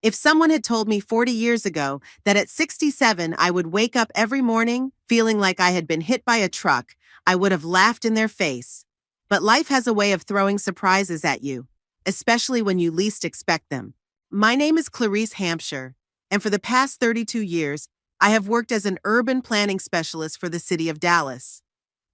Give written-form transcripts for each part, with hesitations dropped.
If someone had told me 40 years ago that at 67 I would wake up every morning feeling like I had been hit by a truck, I would have laughed in their face. But life has a way of throwing surprises at you, especially when you least expect them. My name is Clarice Hampshire, and for the past 32 years, I have worked as an urban planning specialist for the city of Dallas.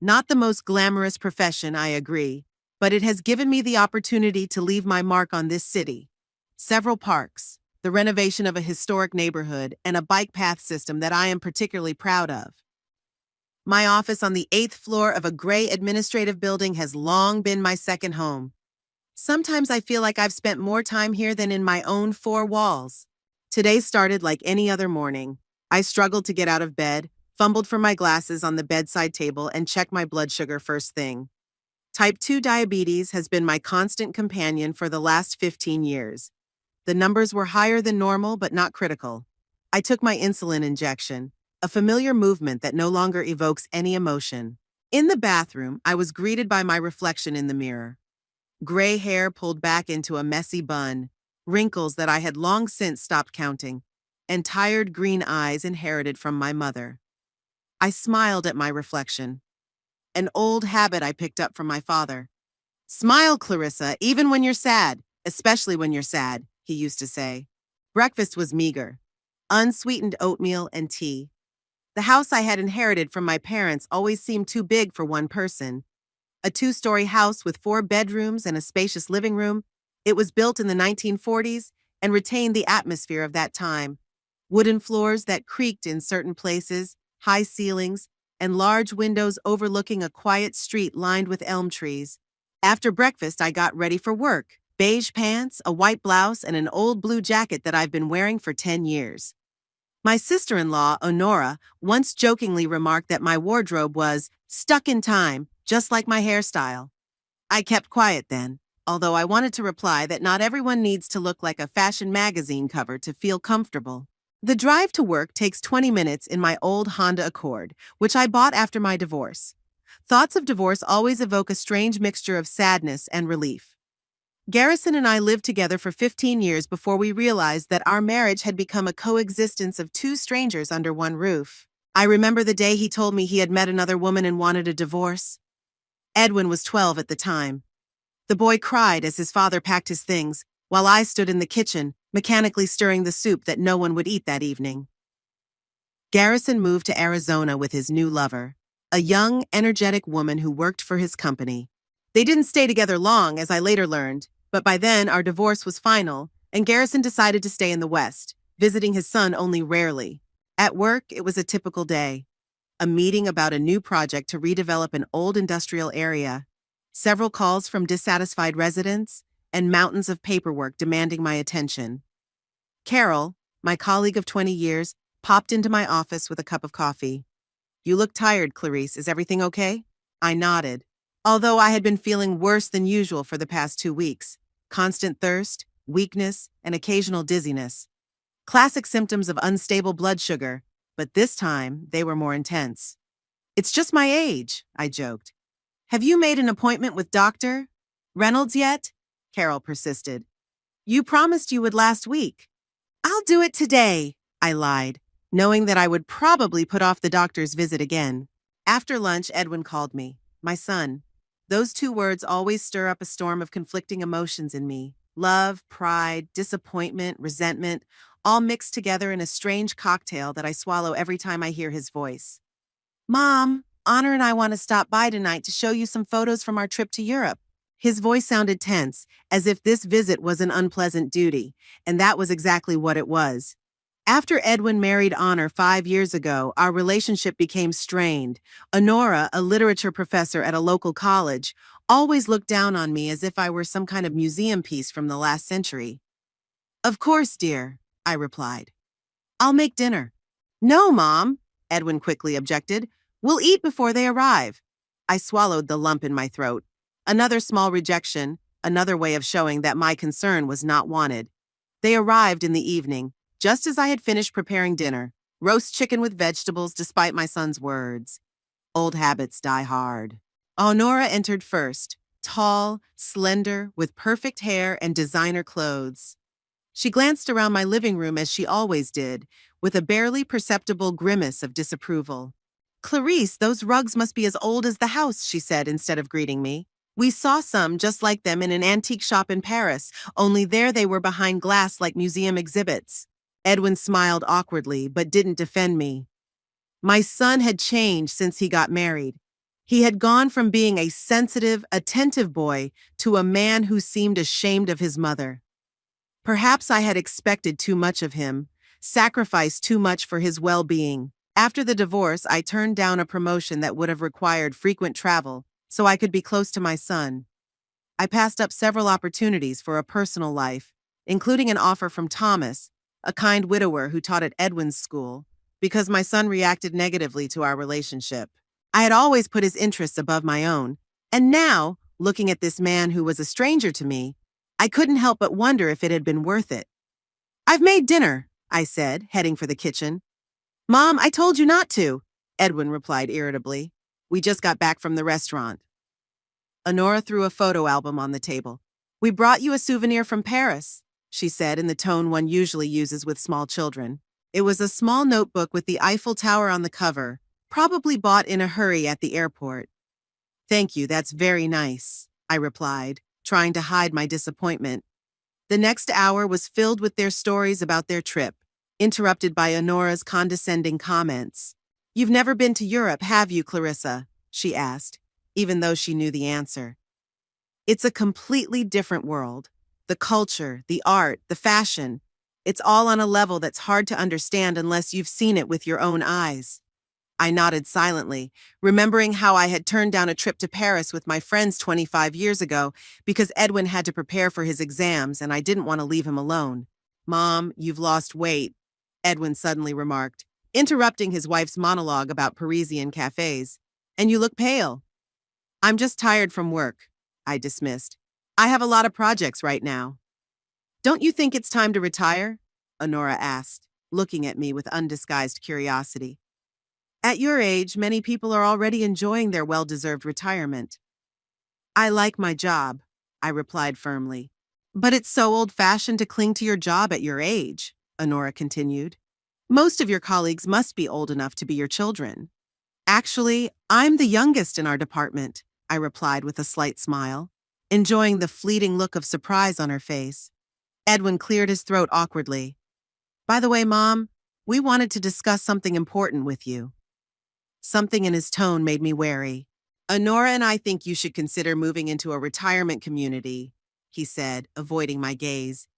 Not the most glamorous profession, I agree, but it has given me the opportunity to leave my mark on this city. Several parks, the renovation of a historic neighborhood, and a bike path system that I am particularly proud of. My office on the 8th floor of a gray administrative building has long been my second home. Sometimes I feel like I've spent more time here than in my own four walls. Today started like any other morning. I struggled to get out of bed, fumbled for my glasses on the bedside table, and checked my blood sugar first thing. Type 2 diabetes has been my constant companion for the last 15 years. The numbers were higher than normal, but not critical. I took my insulin injection, a familiar movement that no longer evokes any emotion. In the bathroom, I was greeted by my reflection in the mirror. Gray hair pulled back into a messy bun, wrinkles that I had long since stopped counting, and tired green eyes inherited from my mother. I smiled at my reflection, an old habit I picked up from my father. "Smile, Clarissa, even when you're sad, especially when you're sad," he used to say. Breakfast was meager, unsweetened oatmeal and tea. The house I had inherited from my parents always seemed too big for one person. A two-story house with 4 bedrooms and a spacious living room, it was built in the 1940s and retained the atmosphere of that time. Wooden floors that creaked in certain places, high ceilings, and large windows overlooking a quiet street lined with elm trees. After breakfast, I got ready for work. Beige pants, a white blouse, and an old blue jacket that I've been wearing for 10 years. My sister-in-law, Honora, once jokingly remarked that my wardrobe was stuck in time, just like my hairstyle. I kept quiet then, although I wanted to reply that not everyone needs to look like a fashion magazine cover to feel comfortable. The drive to work takes 20 minutes in my old Honda Accord, which I bought after my divorce. Thoughts of divorce always evoke a strange mixture of sadness and relief. Garrison and I lived together for 15 years before we realized that our marriage had become a coexistence of two strangers under one roof. I remember the day he told me he had met another woman and wanted a divorce. Edwin was 12 at the time. The boy cried as his father packed his things, while I stood in the kitchen, mechanically stirring the soup that no one would eat that evening. Garrison moved to Arizona with his new lover, a young, energetic woman who worked for his company. They didn't stay together long, as I later learned, but by then our divorce was final, and Garrison decided to stay in the West, visiting his son only rarely. At work, it was a typical day. A meeting about a new project to redevelop an old industrial area, several calls from dissatisfied residents, and mountains of paperwork demanding my attention. Carol, my colleague of 20 years, popped into my office with a cup of coffee. "You look tired, Clarice. Is everything okay?" I nodded. Although I had been feeling worse than usual for the past 2 weeks, constant thirst, weakness, and occasional dizziness. Classic symptoms of unstable blood sugar, but this time they were more intense. "It's just my age," I joked. "Have you made an appointment with Dr. Reynolds yet?" Carol persisted. "You promised you would last week." "I'll do it today," I lied, knowing that I would probably put off the doctor's visit again. After lunch, Edwin called me, my son. Those 2 words always stir up a storm of conflicting emotions in me. Love, pride, disappointment, resentment, all mixed together in a strange cocktail that I swallow every time I hear his voice. "Mom, Honor and I want to stop by tonight to show you some photos from our trip to Europe." His voice sounded tense, as if this visit was an unpleasant duty, and that was exactly what it was. After Edwin married Honor 5 years ago, our relationship became strained. Honora, a literature professor at a local college, always looked down on me as if I were some kind of museum piece from the last century. "Of course, dear," I replied. "I'll make dinner." "No, Mom," Edwin quickly objected. "We'll eat before they arrive." I swallowed the lump in my throat. Another small rejection, another way of showing that my concern was not wanted. They arrived in the evening, just as I had finished preparing dinner, roast chicken with vegetables despite my son's words. Old habits die hard. Honora entered first, tall, slender, with perfect hair and designer clothes. She glanced around my living room as she always did, with a barely perceptible grimace of disapproval. Clarice, those rugs must be as old as the house, she said instead of greeting me. We saw some just like them in an antique shop in Paris, only there they were behind glass like museum exhibits. Edwin smiled awkwardly, but didn't defend me. My son had changed since he got married. He had gone from being a sensitive, attentive boy to a man who seemed ashamed of his mother. Perhaps I had expected too much of him, sacrificed too much for his well-being. After the divorce, I turned down a promotion that would have required frequent travel, so I could be close to my son. I passed up several opportunities for a personal life, including an offer from Thomas, a kind widower who taught at Edwin's school, because my son reacted negatively to our relationship. I had always put his interests above my own, and now, looking at this man who was a stranger to me, I couldn't help but wonder if it had been worth it. "I've made dinner," I said, heading for the kitchen. "Mom, I told you not to," Edwin replied irritably. "We just got back from the restaurant." Honora threw a photo album on the table. "We brought you a souvenir from Paris," she said in the tone one usually uses with small children. It was a small notebook with the Eiffel Tower on the cover, probably bought in a hurry at the airport. "Thank you, that's very nice," I replied, trying to hide my disappointment. The next hour was filled with their stories about their trip, interrupted by Honora's condescending comments. "You've never been to Europe, have you, Clarissa?" she asked, even though she knew the answer. "It's a completely different world. The culture, the art, the fashion. It's all on a level that's hard to understand unless you've seen it with your own eyes." I nodded silently, remembering how I had turned down a trip to Paris with my friends 25 years ago because Edwin had to prepare for his exams and I didn't want to leave him alone. "Mom, you've lost weight," Edwin suddenly remarked, interrupting his wife's monologue about Parisian cafes. "And you look pale." "I'm just tired from work," I dismissed. "I have a lot of projects right now." "Don't you think it's time to retire?" Honora asked, looking at me with undisguised curiosity. "At your age, many people are already enjoying their well-deserved retirement." "I like my job," I replied firmly. "But it's so old-fashioned to cling to your job at your age," Honora continued. "Most of your colleagues must be old enough to be your children." "Actually, I'm the youngest in our department," I replied with a slight smile, enjoying the fleeting look of surprise on her face. Edwin cleared his throat awkwardly. "By the way, Mom, we wanted to discuss something important with you." Something in his tone made me wary. "Honora and I think you should consider moving into a retirement community," he said, avoiding my gaze.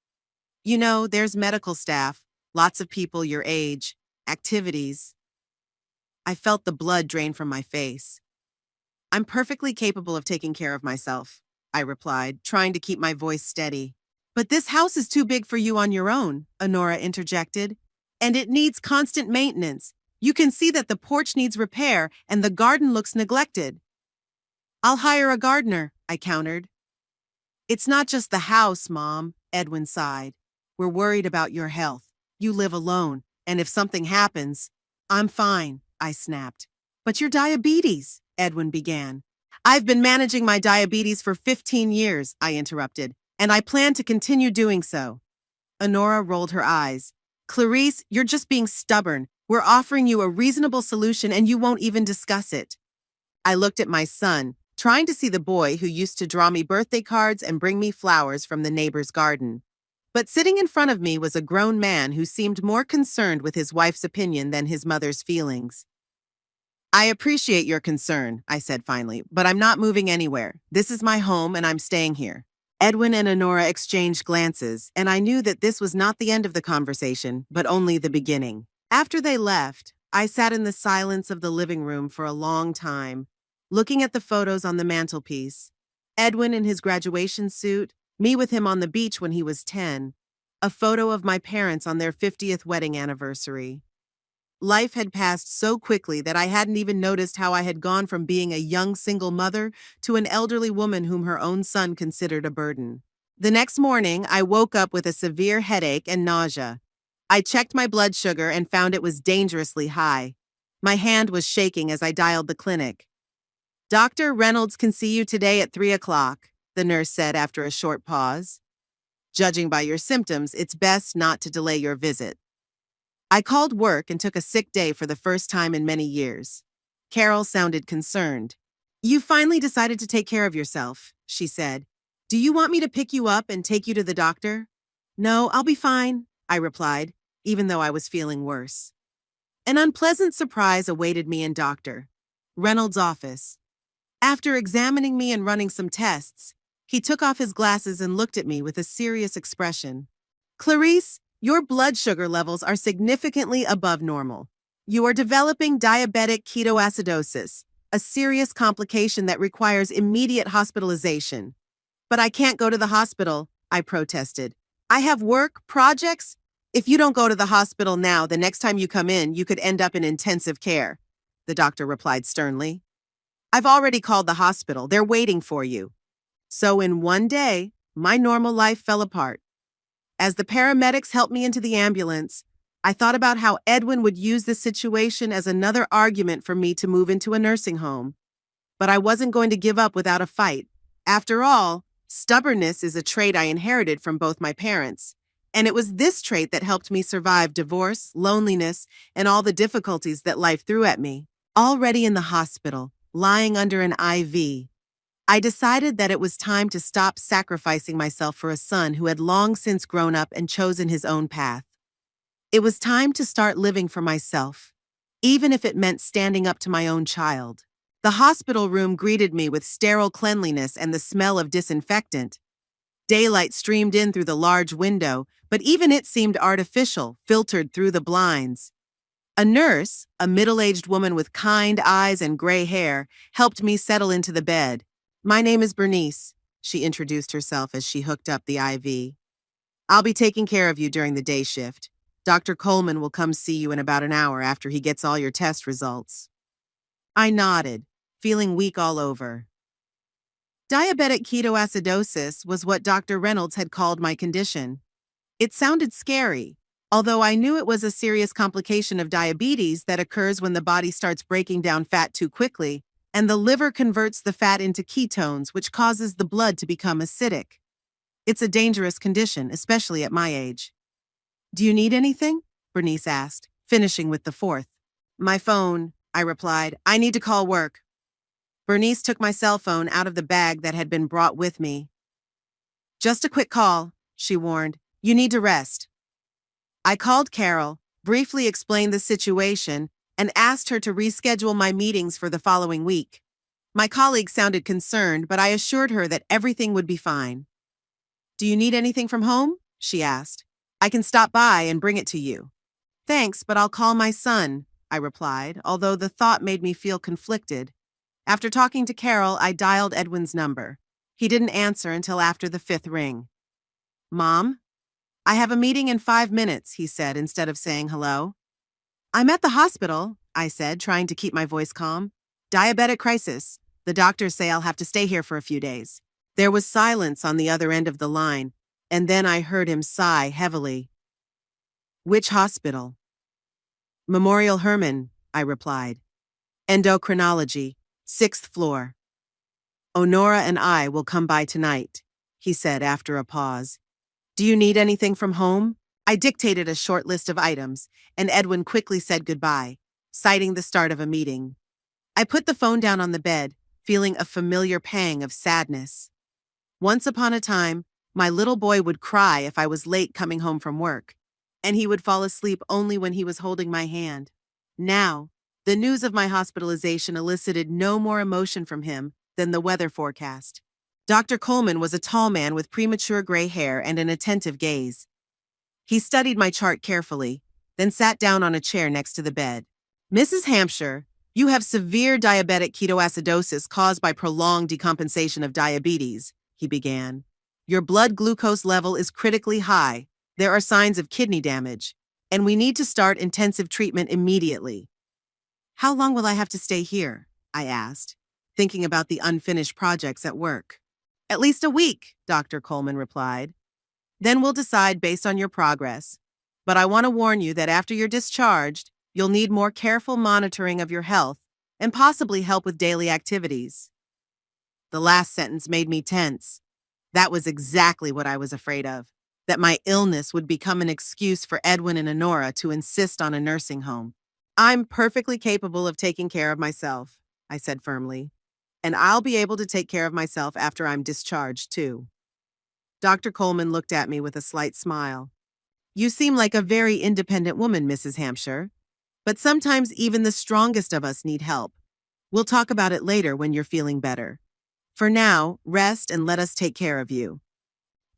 "You know, there's medical staff, lots of people your age, activities." I felt the blood drain from my face. "I'm perfectly capable of taking care of myself," I replied, trying to keep my voice steady. "But this house is too big for you on your own," Honora interjected. "And it needs constant maintenance. You can see that the porch needs repair and the garden looks neglected." "I'll hire a gardener," I countered. "It's not just the house, Mom," Edwin sighed. "We're worried about your health. You live alone, and if something happens—" "I'm fine," I snapped. "But your diabetes," Edwin began. "I've been managing my diabetes for 15 years, I interrupted, "and I plan to continue doing so." Honora rolled her eyes. "Clarice, you're just being stubborn. We're offering you a reasonable solution and you won't even discuss it." I looked at my son, trying to see the boy who used to draw me birthday cards and bring me flowers from the neighbor's garden. But sitting in front of me was a grown man who seemed more concerned with his wife's opinion than his mother's feelings. "I appreciate your concern," I said finally, "but I'm not moving anywhere. This is my home and I'm staying here." Edwin and Honora exchanged glances, and I knew that this was not the end of the conversation, but only the beginning. After they left, I sat in the silence of the living room for a long time, looking at the photos on the mantelpiece. Edwin in his graduation suit, me with him on the beach when he was 10, a photo of my parents on their 50th wedding anniversary. Life had passed so quickly that I hadn't even noticed how I had gone from being a young single mother to an elderly woman whom her own son considered a burden. The next morning, I woke up with a severe headache and nausea. I checked my blood sugar and found it was dangerously high. My hand was shaking as I dialed the clinic. "Dr. Reynolds can see you today at 3 o'clock, the nurse said after a short pause. Judging by your symptoms, it's best not to delay your visit. I called work and took a sick day for the first time in many years. Carol sounded concerned. You finally decided to take care of yourself, she said. Do you want me to pick you up and take you to the doctor? No, I'll be fine, I replied, even though I was feeling worse. An unpleasant surprise awaited me in Dr. Reynolds' office. After examining me and running some tests, he took off his glasses and looked at me with a serious expression. Clarice, your blood sugar levels are significantly above normal. You are developing diabetic ketoacidosis, a serious complication that requires immediate hospitalization. But I can't go to the hospital, I protested. I have work, projects. If you don't go to the hospital now, the next time you come in, you could end up in intensive care, the doctor replied sternly. I've already called the hospital. They're waiting for you. So in one day, my normal life fell apart. As the paramedics helped me into the ambulance, I thought about how Edwin would use this situation as another argument for me to move into a nursing home. But I wasn't going to give up without a fight. After all, stubbornness is a trait I inherited from both my parents, and it was this trait that helped me survive divorce, loneliness, and all the difficulties that life threw at me. Already in the hospital, lying under an IV, I decided that it was time to stop sacrificing myself for a son who had long since grown up and chosen his own path. It was time to start living for myself, even if it meant standing up to my own child. The hospital room greeted me with sterile cleanliness and the smell of disinfectant. Daylight streamed in through the large window, but even it seemed artificial, filtered through the blinds. A nurse, a middle-aged woman with kind eyes and gray hair, helped me settle into the bed. My name is Bernice, she introduced herself as she hooked up the IV. I'll be taking care of you during the day shift. Dr. Coleman will come see you in about an hour after he gets all your test results. I nodded, feeling weak all over. Diabetic ketoacidosis was what Dr. Reynolds had called my condition. It sounded scary, although I knew it was a serious complication of diabetes that occurs when the body starts breaking down fat too quickly, and the liver converts the fat into ketones, which causes the blood to become acidic. It's a dangerous condition, especially at my age. Do you need anything? Bernice asked, finishing with the fourth. My phone, I replied. I need to call work. Bernice took my cell phone out of the bag that had been brought with me. Just a quick call, she warned. You need to rest. I called Carol, briefly explained the situation, and asked her to reschedule my meetings for the following week. My colleague sounded concerned, but I assured her that everything would be fine. Do you need anything from home? She asked. I can stop by and bring it to you. Thanks, but I'll call my son, I replied, although the thought made me feel conflicted. After talking to Carol, I dialed Edwin's number. He didn't answer until after the fifth ring. Mom? I have a meeting in 5 minutes, he said instead of saying hello. I'm at the hospital, I said, trying to keep my voice calm. Diabetic crisis. The doctors say I'll have to stay here for a few days. There was silence on the other end of the line, and then I heard him sigh heavily. Which hospital? Memorial Hermann, I replied. Endocrinology, 6th floor. Honora and I will come by tonight, he said after a pause. Do you need anything from home? I dictated a short list of items, and Edwin quickly said goodbye, citing the start of a meeting. I put the phone down on the bed, feeling a familiar pang of sadness. Once upon a time, my little boy would cry if I was late coming home from work, and he would fall asleep only when he was holding my hand. Now, the news of my hospitalization elicited no more emotion from him than the weather forecast. Dr. Coleman was a tall man with premature gray hair and an attentive gaze. He studied my chart carefully, then sat down on a chair next to the bed. Mrs. Hampshire, you have severe diabetic ketoacidosis caused by prolonged decompensation of diabetes, he began. Your blood glucose level is critically high. There are signs of kidney damage, and we need to start intensive treatment immediately. How long will I have to stay here? I asked, thinking about the unfinished projects at work. At least a week, Dr. Coleman replied. Then we'll decide based on your progress. But I want to warn you that after you're discharged, you'll need more careful monitoring of your health and possibly help with daily activities. The last sentence made me tense. That was exactly what I was afraid of. that my illness would become an excuse for Edwin and Honora to insist on a nursing home. I'm perfectly capable of taking care of myself, I said firmly. And I'll be able to take care of myself after I'm discharged, too. Dr. Coleman looked at me with a slight smile. You seem like a very independent woman, Mrs. Hampshire. But sometimes even the strongest of us need help. We'll talk about it later when you're feeling better. For now, rest and let us take care of you.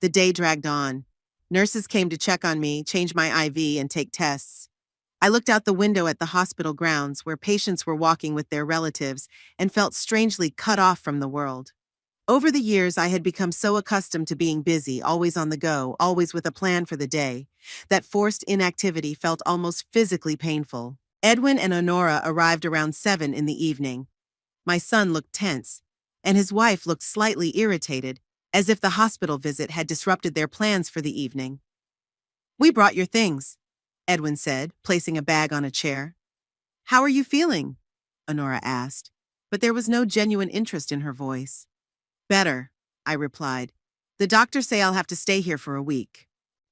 The day dragged on. Nurses came to check on me, change my IV, and take tests. I looked out the window at the hospital grounds where patients were walking with their relatives and felt strangely cut off from the world. Over the years, I had become so accustomed to being busy, always on the go, always with a plan for the day, that forced inactivity felt almost physically painful. Edwin and Honora arrived around 7 in the evening. My son looked tense, and his wife looked slightly irritated, as if the hospital visit had disrupted their plans for the evening. We brought your things, Edwin said, placing a bag on a chair. How are you feeling? Honora asked, but there was no genuine interest in her voice. Better, I replied. The doctors say I'll have to stay here for a week.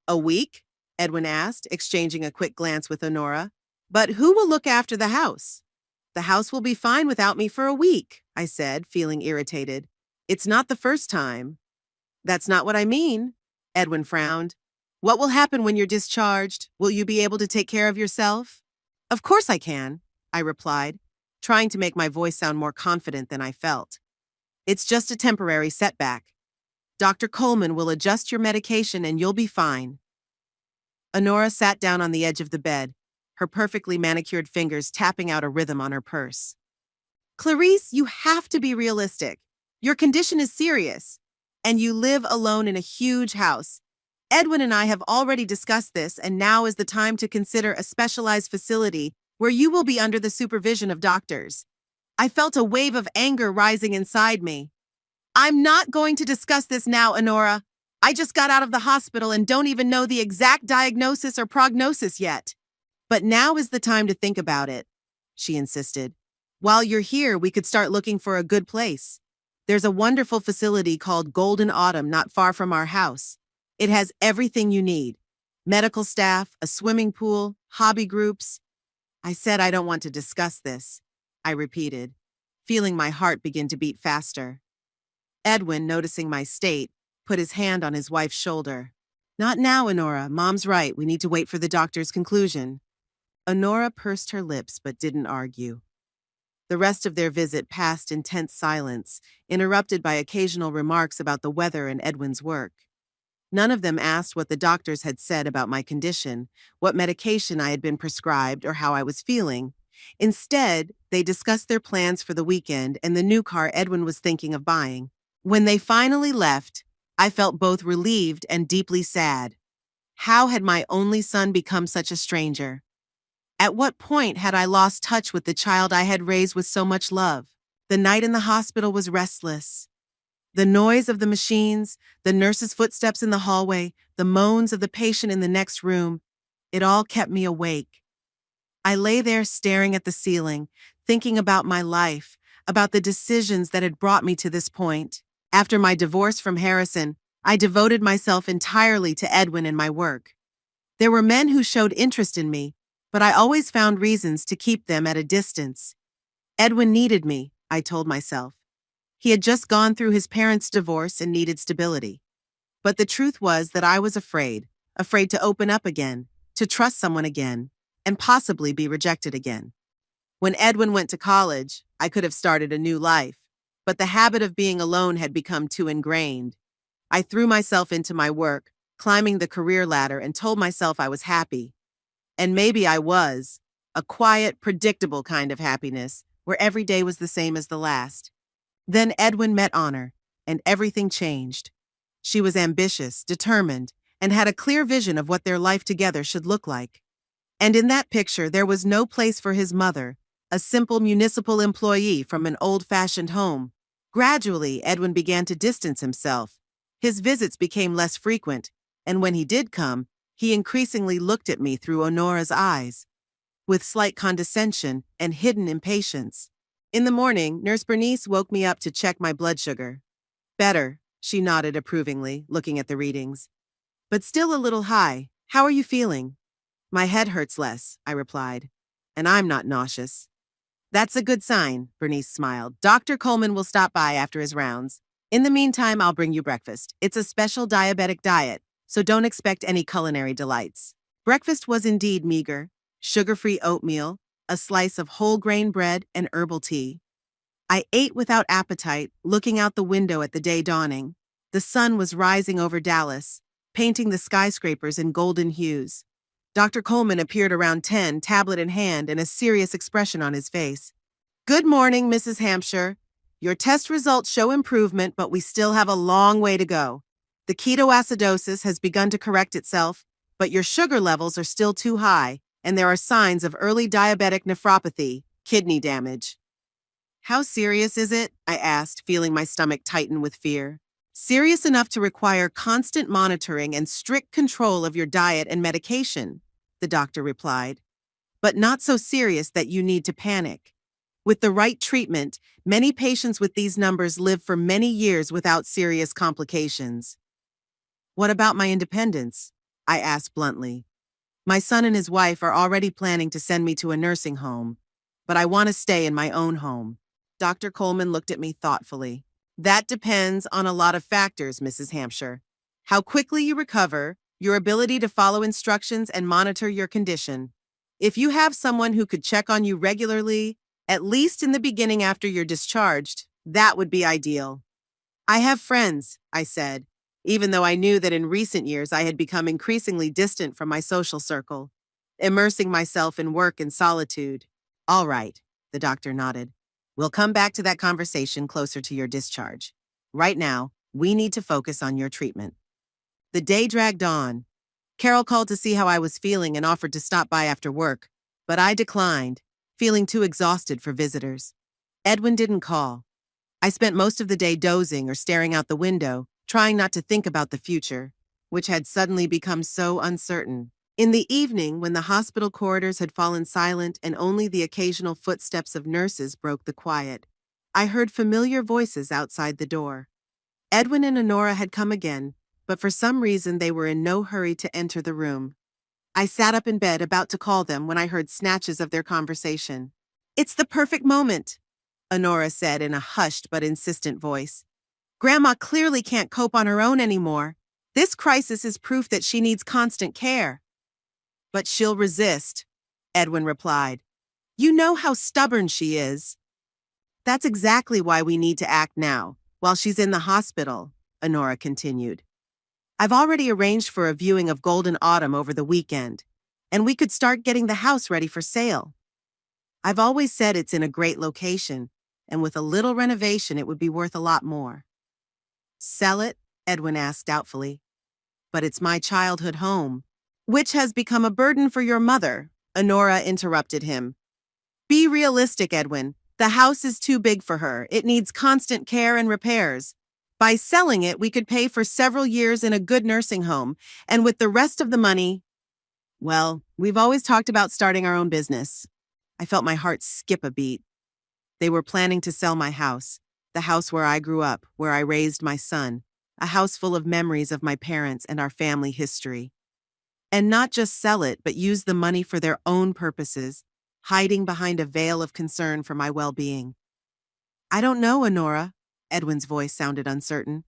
A week? Edwin asked, exchanging a quick glance with Honora. But who will look after the house? The house will be fine without me for a week, I said, feeling irritated. It's not the first time. That's not what I mean, Edwin frowned. What will happen when you're discharged? Will you be able to take care of yourself? Of course I can, I replied, trying to make my voice sound more confident than I felt. It's just a temporary setback. Dr. Coleman will adjust your medication and you'll be fine. Honora sat down on the edge of the bed, her perfectly manicured fingers tapping out a rhythm on her purse. Clarice, you have to be realistic. Your condition is serious, and you live alone in a huge house. Edwin and I have already discussed this, and now is the time to consider a specialized facility where you will be under the supervision of doctors. I felt a wave of anger rising inside me. I'm not going to discuss this now, Honora. I just got out of the hospital and don't even know the exact diagnosis or prognosis yet. But now is the time to think about it, she insisted. While you're here, we could start looking for a good place. There's a wonderful facility called Golden Autumn not far from our house. It has everything you need. Medical staff, a swimming pool, hobby groups. I said I don't want to discuss this, I repeated, feeling my heart begin to beat faster. Edwin, noticing my state, put his hand on his wife's shoulder. Not now, Honora. Mom's right. We need to wait for the doctor's conclusion. Honora pursed her lips but didn't argue. The rest of their visit passed in tense silence, interrupted by occasional remarks about the weather and Edwin's work. None of them asked what the doctors had said about my condition, what medication I had been prescribed, or how I was feeling. Instead, they discussed their plans for the weekend and the new car Edwin was thinking of buying. When they finally left, I felt both relieved and deeply sad. How had my only son become such a stranger? At what point had I lost touch with the child I had raised with so much love? The night in the hospital was restless. The noise of the machines, the nurse's footsteps in the hallway, the moans of the patient in the next room, it all kept me awake. I lay there staring at the ceiling, thinking about my life, about the decisions that had brought me to this point. After my divorce from Harrison, I devoted myself entirely to Edwin and my work. There were men who showed interest in me, but I always found reasons to keep them at a distance. Edwin needed me, I told myself. He had just gone through his parents' divorce and needed stability. But the truth was that I was afraid to open up again, to trust someone again, and possibly be rejected again. When Edwin went to college, I could have started a new life, but the habit of being alone had become too ingrained. I threw myself into my work, climbing the career ladder, and told myself I was happy. And maybe I was, a quiet, predictable kind of happiness, where every day was the same as the last. Then Edwin met Honor, and everything changed. She was ambitious, determined, and had a clear vision of what their life together should look like. And in that picture, there was no place for his mother, a simple municipal employee from an old-fashioned home. Gradually, Edwin began to distance himself. His visits became less frequent, and when he did come, he increasingly looked at me through Honora's eyes, with slight condescension and hidden impatience. In the morning, Nurse Bernice woke me up to check my blood sugar. Better, she nodded approvingly, looking at the readings. but still a little high. How are you feeling? My head hurts less, I replied. And I'm not nauseous. That's a good sign, Bernice smiled. Dr. Coleman will stop by after his rounds. In the meantime, I'll bring you breakfast. It's a special diabetic diet, so don't expect any culinary delights. Breakfast was indeed meager. Sugar-free oatmeal, a slice of whole grain bread, and herbal tea. I ate without appetite, looking out the window at the day dawning. The sun was rising over Dallas, painting the skyscrapers in golden hues. Dr. Coleman appeared around 10, tablet in hand, and a serious expression on his face. Good morning, Mrs. Hampshire. Your test results show improvement, but we still have a long way to go. The ketoacidosis has begun to correct itself, but your sugar levels are still too high, and there are signs of early diabetic nephropathy, kidney damage. How serious is it? I asked, feeling my stomach tighten with fear. Serious enough to require constant monitoring and strict control of your diet and medication, the doctor replied. But not so serious that you need to panic. With the right treatment, many patients with these numbers live for many years without serious complications. What about my independence? I asked bluntly. My son and his wife are already planning to send me to a nursing home, but I want to stay in my own home. Dr. Coleman looked at me thoughtfully. That depends on a lot of factors, Mrs. Hampshire. How quickly you recover, your ability to follow instructions and monitor your condition. If you have someone who could check on you regularly, at least in the beginning after you're discharged, that would be ideal. I have friends, I said, even though I knew that in recent years I had become increasingly distant from my social circle, immersing myself in work and solitude. All right, the doctor nodded. We'll come back to that conversation closer to your discharge. Right now, we need to focus on your treatment. The day dragged on. Carol called to see how I was feeling and offered to stop by after work, but I declined, feeling too exhausted for visitors. Edwin didn't call. I spent most of the day dozing or staring out the window, trying not to think about the future, which had suddenly become so uncertain. In the evening, when the hospital corridors had fallen silent and only the occasional footsteps of nurses broke the quiet, I heard familiar voices outside the door. Edwin and Honora had come again, but for some reason they were in no hurry to enter the room. I sat up in bed about to call them when I heard snatches of their conversation. It's the perfect moment, Honora said in a hushed but insistent voice. Grandma clearly can't cope on her own anymore. This crisis is proof that she needs constant care. But she'll resist, Edwin replied. You know how stubborn she is. That's exactly why we need to act now, while she's in the hospital, Honora continued. I've already arranged for a viewing of Golden Autumn over the weekend, and we could start getting the house ready for sale. I've always said it's in a great location, and with a little renovation it would be worth a lot more. Sell it? Edwin asked doubtfully. But it's my childhood home. Which has become a burden for your mother, Honora interrupted him. Be realistic, Edwin. The house is too big for her. It needs constant care and repairs. By selling it, we could pay for several years in a good nursing home, and with the rest of the money, well, we've always talked about starting our own business. I felt my heart skip a beat. They were planning to sell my house, the house where I grew up, where I raised my son, a house full of memories of my parents and our family history. And not just sell it, but use the money for their own purposes, hiding behind a veil of concern for my well-being. I don't know, Honora. Edwin's voice sounded uncertain.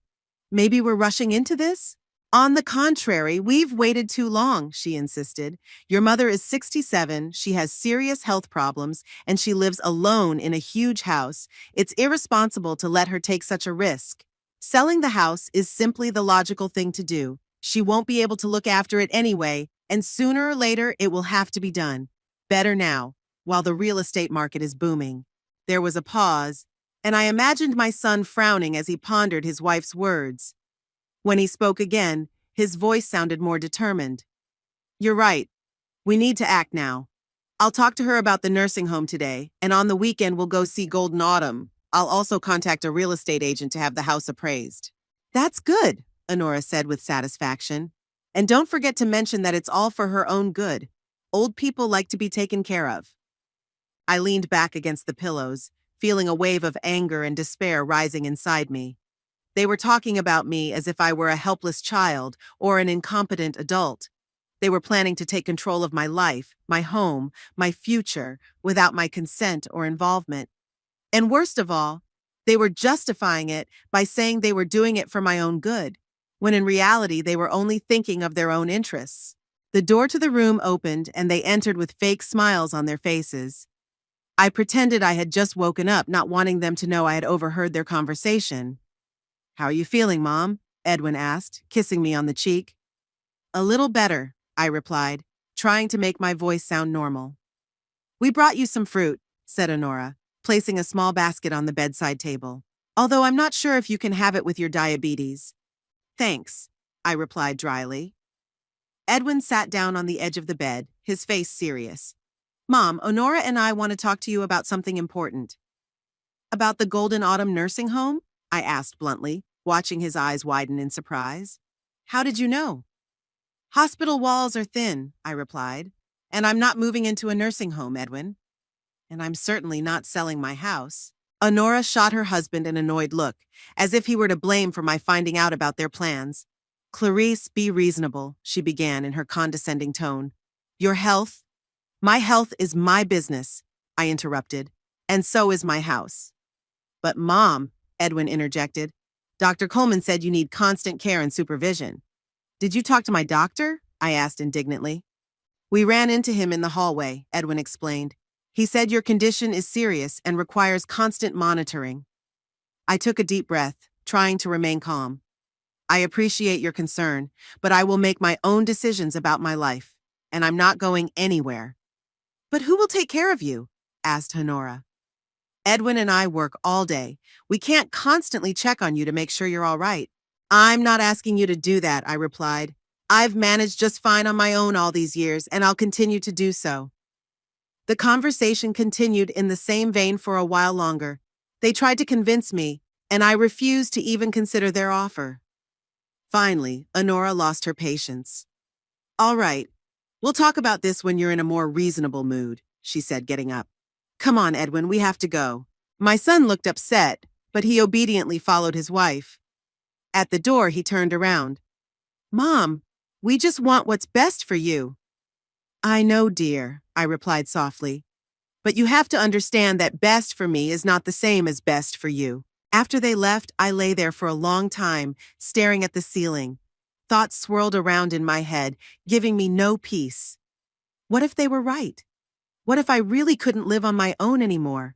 Maybe we're rushing into this? On the contrary, we've waited too long, she insisted. Your mother is 67, she has serious health problems, and she lives alone in a huge house. It's irresponsible to let her take such a risk. Selling the house is simply the logical thing to do. She won't be able to look after it anyway, and sooner or later it will have to be done. Better now, while the real estate market is booming. There was a pause, and I imagined my son frowning as he pondered his wife's words. When he spoke again, his voice sounded more determined. You're right. We need to act now. I'll talk to her about the nursing home today, and on the weekend we'll go see Golden Autumn. I'll also contact a real estate agent to have the house appraised. That's good, Honora said with satisfaction. And don't forget to mention that it's all for her own good. Old people like to be taken care of. I leaned back against the pillows, feeling a wave of anger and despair rising inside me. They were talking about me as if I were a helpless child or an incompetent adult. They were planning to take control of my life, my home, my future, without my consent or involvement. And worst of all, they were justifying it by saying they were doing it for my own good, when in reality they were only thinking of their own interests. The door to the room opened and they entered with fake smiles on their faces. I pretended I had just woken up, not wanting them to know I had overheard their conversation. "How are you feeling, Mom?" Edwin asked, kissing me on the cheek. "A little better," I replied, trying to make my voice sound normal. "We brought you some fruit," said Honora, placing a small basket on the bedside table. "Although I'm not sure if you can have it with your diabetes." "Thanks," I replied dryly. Edwin sat down on the edge of the bed, his face serious. "Mom, Honora and I want to talk to you about something important." "About the Golden Autumn nursing home?" I asked bluntly, watching his eyes widen in surprise. "How did you know?" "Hospital walls are thin," I replied. "And I'm not moving into a nursing home, Edwin. And I'm certainly not selling my house." Honora shot her husband an annoyed look, as if he were to blame for my finding out about their plans. "Clarice, be reasonable," she began in her condescending tone. "Your health? My health is my business," I interrupted, "and so is my house." "But Mom," Edwin interjected, "Dr. Coleman said you need constant care and supervision." "Did you talk to my doctor?" I asked indignantly. "We ran into him in the hallway," Edwin explained. "He said your condition is serious and requires constant monitoring." I took a deep breath, trying to remain calm. "I appreciate your concern, but I will make my own decisions about my life, and I'm not going anywhere." "But who will take care of you?" asked Honora. "Edwin and I work all day. We can't constantly check on you to make sure you're all right." "I'm not asking you to do that," I replied. "I've managed just fine on my own all these years, and I'll continue to do so." The conversation continued in the same vein for a while longer. They tried to convince me, and I refused to even consider their offer. Finally, Honora lost her patience. "All right, we'll talk about this when you're in a more reasonable mood," she said, getting up. "Come on, Edwin, we have to go." My son looked upset, but he obediently followed his wife. At the door, he turned around. "Mom, we just want what's best for you." "I know, dear," I replied softly. "But you have to understand that best for me is not the same as best for you." After they left, I lay there for a long time, staring at the ceiling. Thoughts swirled around in my head, giving me no peace. What if they were right? What if I really couldn't live on my own anymore?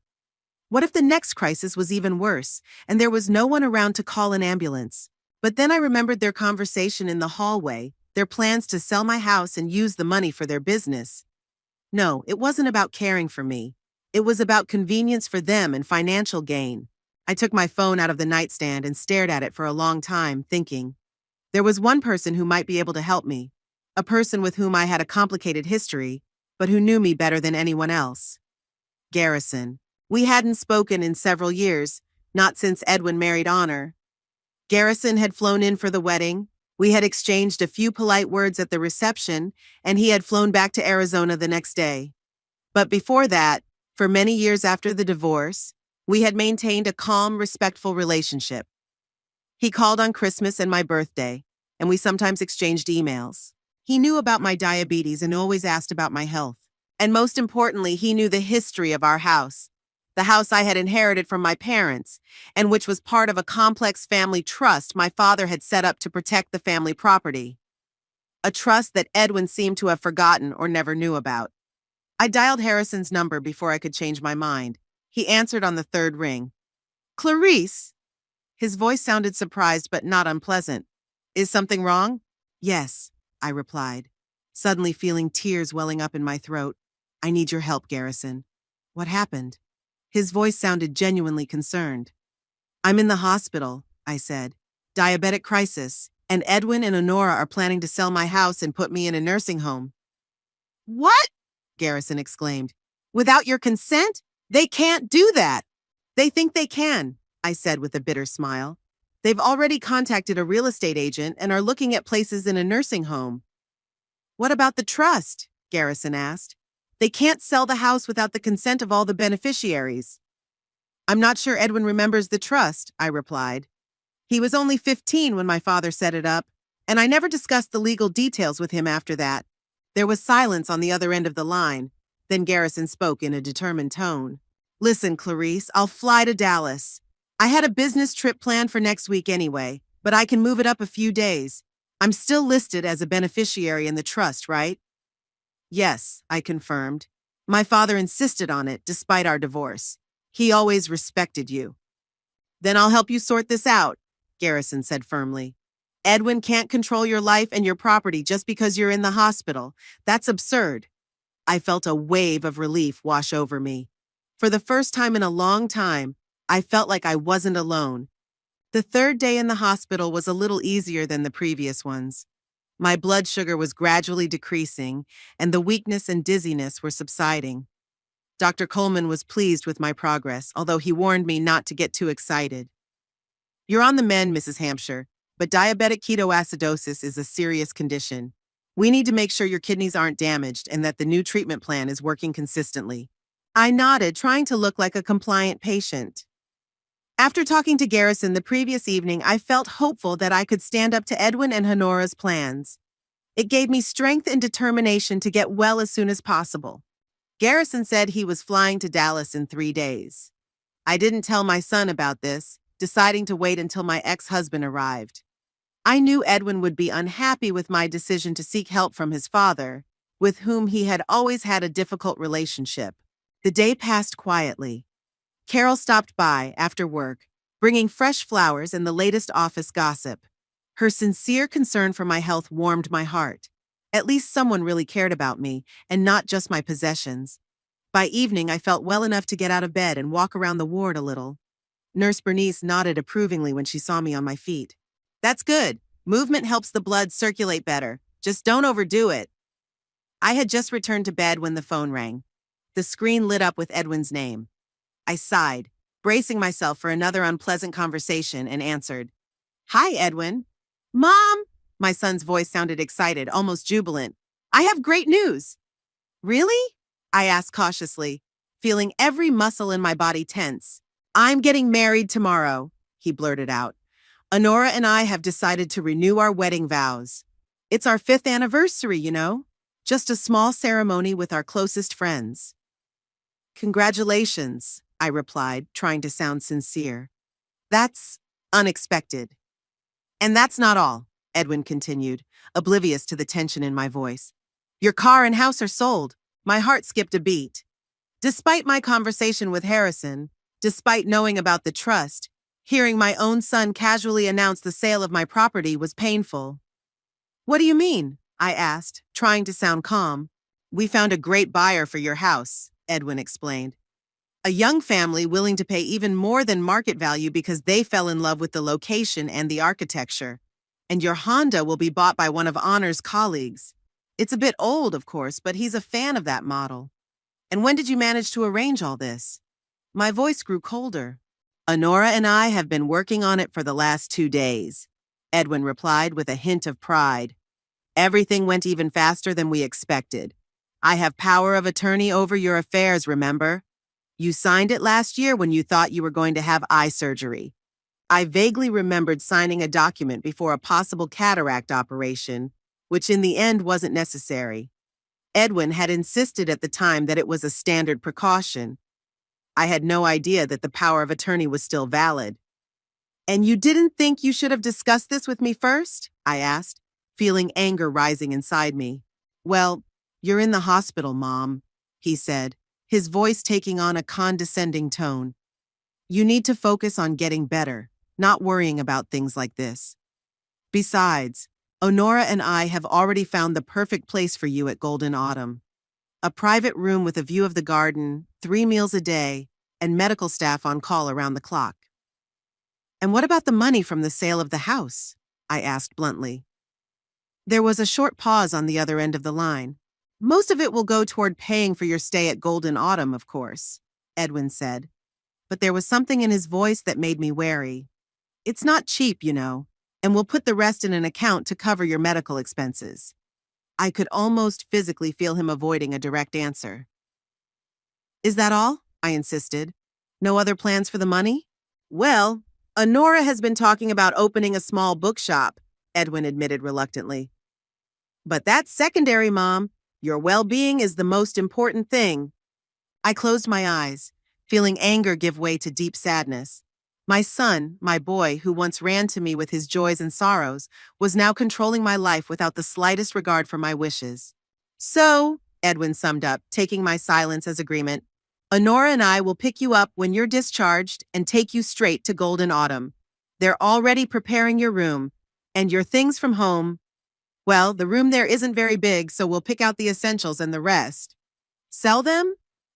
What if the next crisis was even worse, and there was no one around to call an ambulance? But then I remembered their conversation in the hallway, their plans to sell my house and use the money for their business. No, it wasn't about caring for me. It was about convenience for them and financial gain. I took my phone out of the nightstand and stared at it for a long time, thinking. There was one person who might be able to help me, a person with whom I had a complicated history, but who knew me better than anyone else. Garrison. We hadn't spoken in several years, not since Edwin married Honor. Garrison had flown in for the wedding. We had exchanged a few polite words at the reception, and he had flown back to Arizona the next day. But before that, for many years after the divorce, we had maintained a calm, respectful relationship. He called on Christmas and my birthday, and we sometimes exchanged emails. He knew about my diabetes and always asked about my health. And most importantly, he knew the history of our house, the house I had inherited from my parents, and which was part of a complex family trust my father had set up to protect the family property. A trust that Edwin seemed to have forgotten or never knew about. I dialed Harrison's number before I could change my mind. He answered on the third ring. "Clarice?" His voice sounded surprised but not unpleasant. "Is something wrong?" "Yes," I replied, suddenly feeling tears welling up in my throat. "I need your help, Garrison." "What happened?" His voice sounded genuinely concerned. "I'm in the hospital," I said. "Diabetic crisis, and Edwin and Honora are planning to sell my house and put me in a nursing home." "What?" Garrison exclaimed. "Without your consent? They can't do that." "They think they can," I said with a bitter smile. "They've already contacted a real estate agent and are looking at places in a nursing home." "What about the trust?" Garrison asked. "They can't sell the house without the consent of all the beneficiaries." "I'm not sure Edwin remembers the trust," I replied. He was only 15 when my father set it up, and I never discussed the legal details with him after that. There was silence on the other end of the line. Then Garrison spoke in a determined tone. Listen, Clarice, I'll fly to Dallas. I had a business trip planned for next week anyway, but I can move it up a few days. I'm still listed as a beneficiary in the trust, right? Yes, I confirmed. My father insisted on it despite our divorce. He always respected you. Then I'll help you sort this out, Garrison said firmly. Edwin can't control your life and your property just because you're in the hospital. That's absurd. I felt a wave of relief wash over me. For the first time in a long time, I felt like I wasn't alone. The third day in the hospital was a little easier than the previous ones. My blood sugar was gradually decreasing, and the weakness and dizziness were subsiding. Dr. Coleman was pleased with my progress, although he warned me not to get too excited. You're on the mend, Mrs. Hampshire, but diabetic ketoacidosis is a serious condition. We need to make sure your kidneys aren't damaged and that the new treatment plan is working consistently. I nodded, trying to look like a compliant patient. After talking to Garrison the previous evening, I felt hopeful that I could stand up to Edwin and Honora's plans. It gave me strength and determination to get well as soon as possible. Garrison said he was flying to Dallas in 3 days. I didn't tell my son about this, deciding to wait until my ex-husband arrived. I knew Edwin would be unhappy with my decision to seek help from his father, with whom he had always had a difficult relationship. The day passed quietly. Carol stopped by after work, bringing fresh flowers and the latest office gossip. Her sincere concern for my health warmed my heart. At least someone really cared about me, and not just my possessions. By evening, I felt well enough to get out of bed and walk around the ward a little. Nurse Bernice nodded approvingly when she saw me on my feet. That's good. Movement helps the blood circulate better. Just don't overdo it. I had just returned to bed when the phone rang. The screen lit up with Edwin's name. I sighed, bracing myself for another unpleasant conversation, and answered. Hi, Edwin. Mom! My son's voice sounded excited, almost jubilant. I have great news. Really? I asked cautiously, feeling every muscle in my body tense. I'm getting married tomorrow, he blurted out. Honora and I have decided to renew our wedding vows. It's our 5th anniversary, you know? Just a small ceremony with our closest friends. Congratulations, I replied, trying to sound sincere. That's unexpected. And that's not all, Edwin continued, oblivious to the tension in my voice. Your car and house are sold. My heart skipped a beat. Despite my conversation with Harrison, despite knowing about the trust, hearing my own son casually announce the sale of my property was painful. What do you mean? I asked, trying to sound calm. We found a great buyer for your house, Edwin explained. A young family willing to pay even more than market value because they fell in love with the location and the architecture. And your Honda will be bought by one of Honor's colleagues. It's a bit old, of course, but he's a fan of that model. And when did you manage to arrange all this? My voice grew colder. Honora and I have been working on it for the last 2 days, Edwin replied with a hint of pride. Everything went even faster than we expected. I have power of attorney over your affairs, remember? You signed it last year when you thought you were going to have eye surgery. I vaguely remembered signing a document before a possible cataract operation, which in the end wasn't necessary. Edwin had insisted at the time that it was a standard precaution. I had no idea that the power of attorney was still valid. And you didn't think you should have discussed this with me first? I asked, feeling anger rising inside me. Well, you're in the hospital, Mom, he said, his voice taking on a condescending tone. You need to focus on getting better, not worrying about things like this. Besides, Honora and I have already found the perfect place for you at Golden Autumn. A private room with a view of the garden, 3 meals a day, and medical staff on call around the clock. And what about the money from the sale of the house? I asked bluntly. There was a short pause on the other end of the line. Most of it will go toward paying for your stay at Golden Autumn, of course, Edwin said. But there was something in his voice that made me wary. It's not cheap, you know, and we'll put the rest in an account to cover your medical expenses. I could almost physically feel him avoiding a direct answer. Is that all? I insisted. No other plans for the money? Well, Honora has been talking about opening a small bookshop, Edwin admitted reluctantly. But that's secondary, Mom. Your well-being is the most important thing. I closed my eyes, feeling anger give way to deep sadness. My son, my boy, who once ran to me with his joys and sorrows, was now controlling my life without the slightest regard for my wishes. So, Edwin summed up, taking my silence as agreement, Honora and I will pick you up when you're discharged and take you straight to Golden Autumn. They're already preparing your room, and your things from home. Well, the room there isn't very big, so we'll pick out the essentials and the rest. Sell them?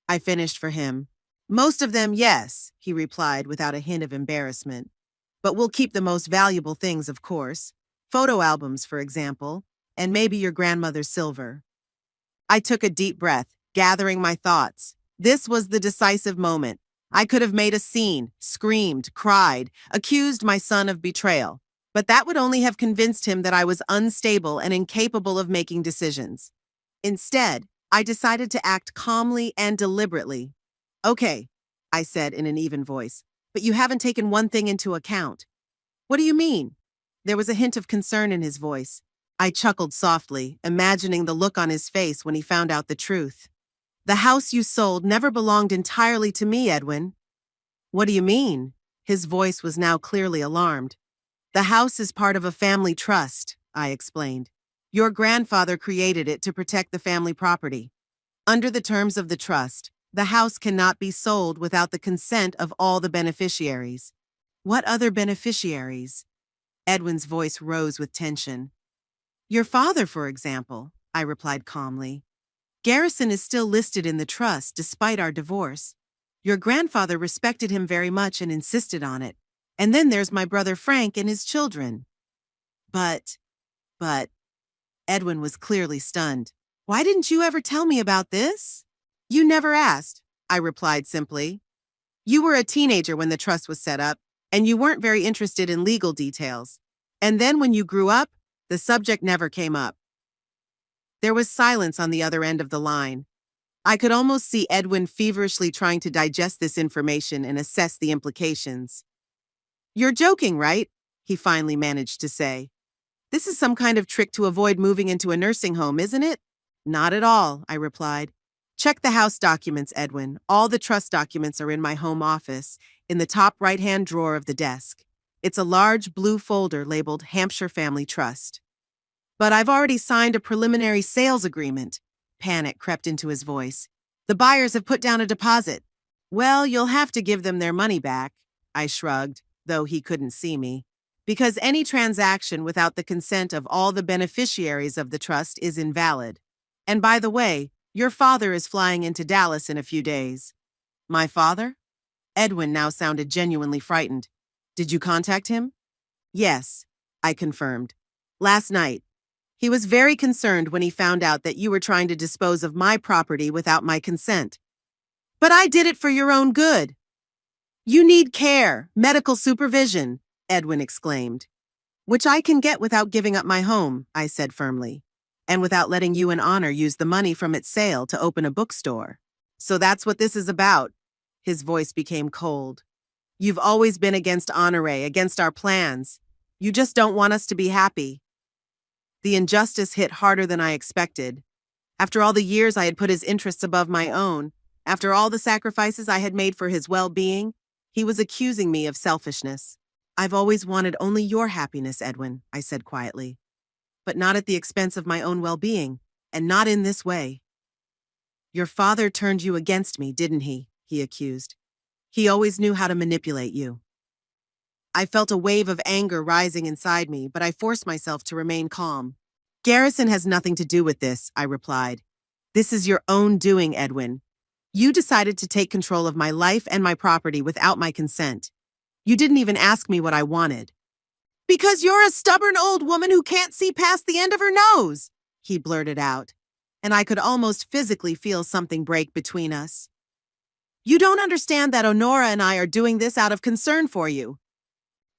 I finished for him. Most of them, yes, he replied without a hint of embarrassment. But we'll keep the most valuable things, of course. Photo albums, for example, and maybe your grandmother's silver. I took a deep breath, gathering my thoughts. This was the decisive moment. I could have made a scene, screamed, cried, accused my son of betrayal. But that would only have convinced him that I was unstable and incapable of making decisions. Instead, I decided to act calmly and deliberately. Okay, I said in an even voice, but you haven't taken one thing into account. What do you mean? There was a hint of concern in his voice. I chuckled softly, imagining the look on his face when he found out the truth. The house you sold never belonged entirely to me, Edwin. What do you mean? His voice was now clearly alarmed. The house is part of a family trust, I explained. Your grandfather created it to protect the family property. Under the terms of the trust, the house cannot be sold without the consent of all the beneficiaries. What other beneficiaries? Edwin's voice rose with tension. Your father, for example, I replied calmly. Garrison is still listed in the trust despite our divorce. Your grandfather respected him very much and insisted on it. And then there's my brother Frank and his children. But, Edwin was clearly stunned. Why didn't you ever tell me about this? You never asked, I replied simply. You were a teenager when the trust was set up, and you weren't very interested in legal details. And then when you grew up, the subject never came up. There was silence on the other end of the line. I could almost see Edwin feverishly trying to digest this information and assess the implications. You're joking, right? He finally managed to say. This is some kind of trick to avoid moving into a nursing home, isn't it? Not at all, I replied. Check the house documents, Edwin. All the trust documents are in my home office, in the top right-hand drawer of the desk. It's a large blue folder labeled Hampshire Family Trust. But I've already signed a preliminary sales agreement. Panic crept into his voice. The buyers have put down a deposit. Well, you'll have to give them their money back, I shrugged, though he couldn't see me. Because any transaction without the consent of all the beneficiaries of the trust is invalid. And by the way, your father is flying into Dallas in a few days. My father? Edwin now sounded genuinely frightened. Did you contact him? Yes, I confirmed. Last night. He was very concerned when he found out that you were trying to dispose of my property without my consent. But I did it for your own good. You need care, medical supervision, Edwin exclaimed. Which I can get without giving up my home, I said firmly, and without letting you and Honor use the money from its sale to open a bookstore. So that's what this is about. His voice became cold. You've always been against Honore, against our plans. You just don't want us to be happy. The injustice hit harder than I expected. After all the years I had put his interests above my own, after all the sacrifices I had made for his well-being, he was accusing me of selfishness. I've always wanted only your happiness, Edwin, I said quietly. But not at the expense of my own well-being, and not in this way. Your father turned you against me, didn't he? He accused. He always knew how to manipulate you. I felt a wave of anger rising inside me, but I forced myself to remain calm. Garrison has nothing to do with this, I replied. This is your own doing, Edwin. You decided to take control of my life and my property without my consent. You didn't even ask me what I wanted. Because you're a stubborn old woman who can't see past the end of her nose, he blurted out, and I could almost physically feel something break between us. You don't understand that Honora and I are doing this out of concern for you.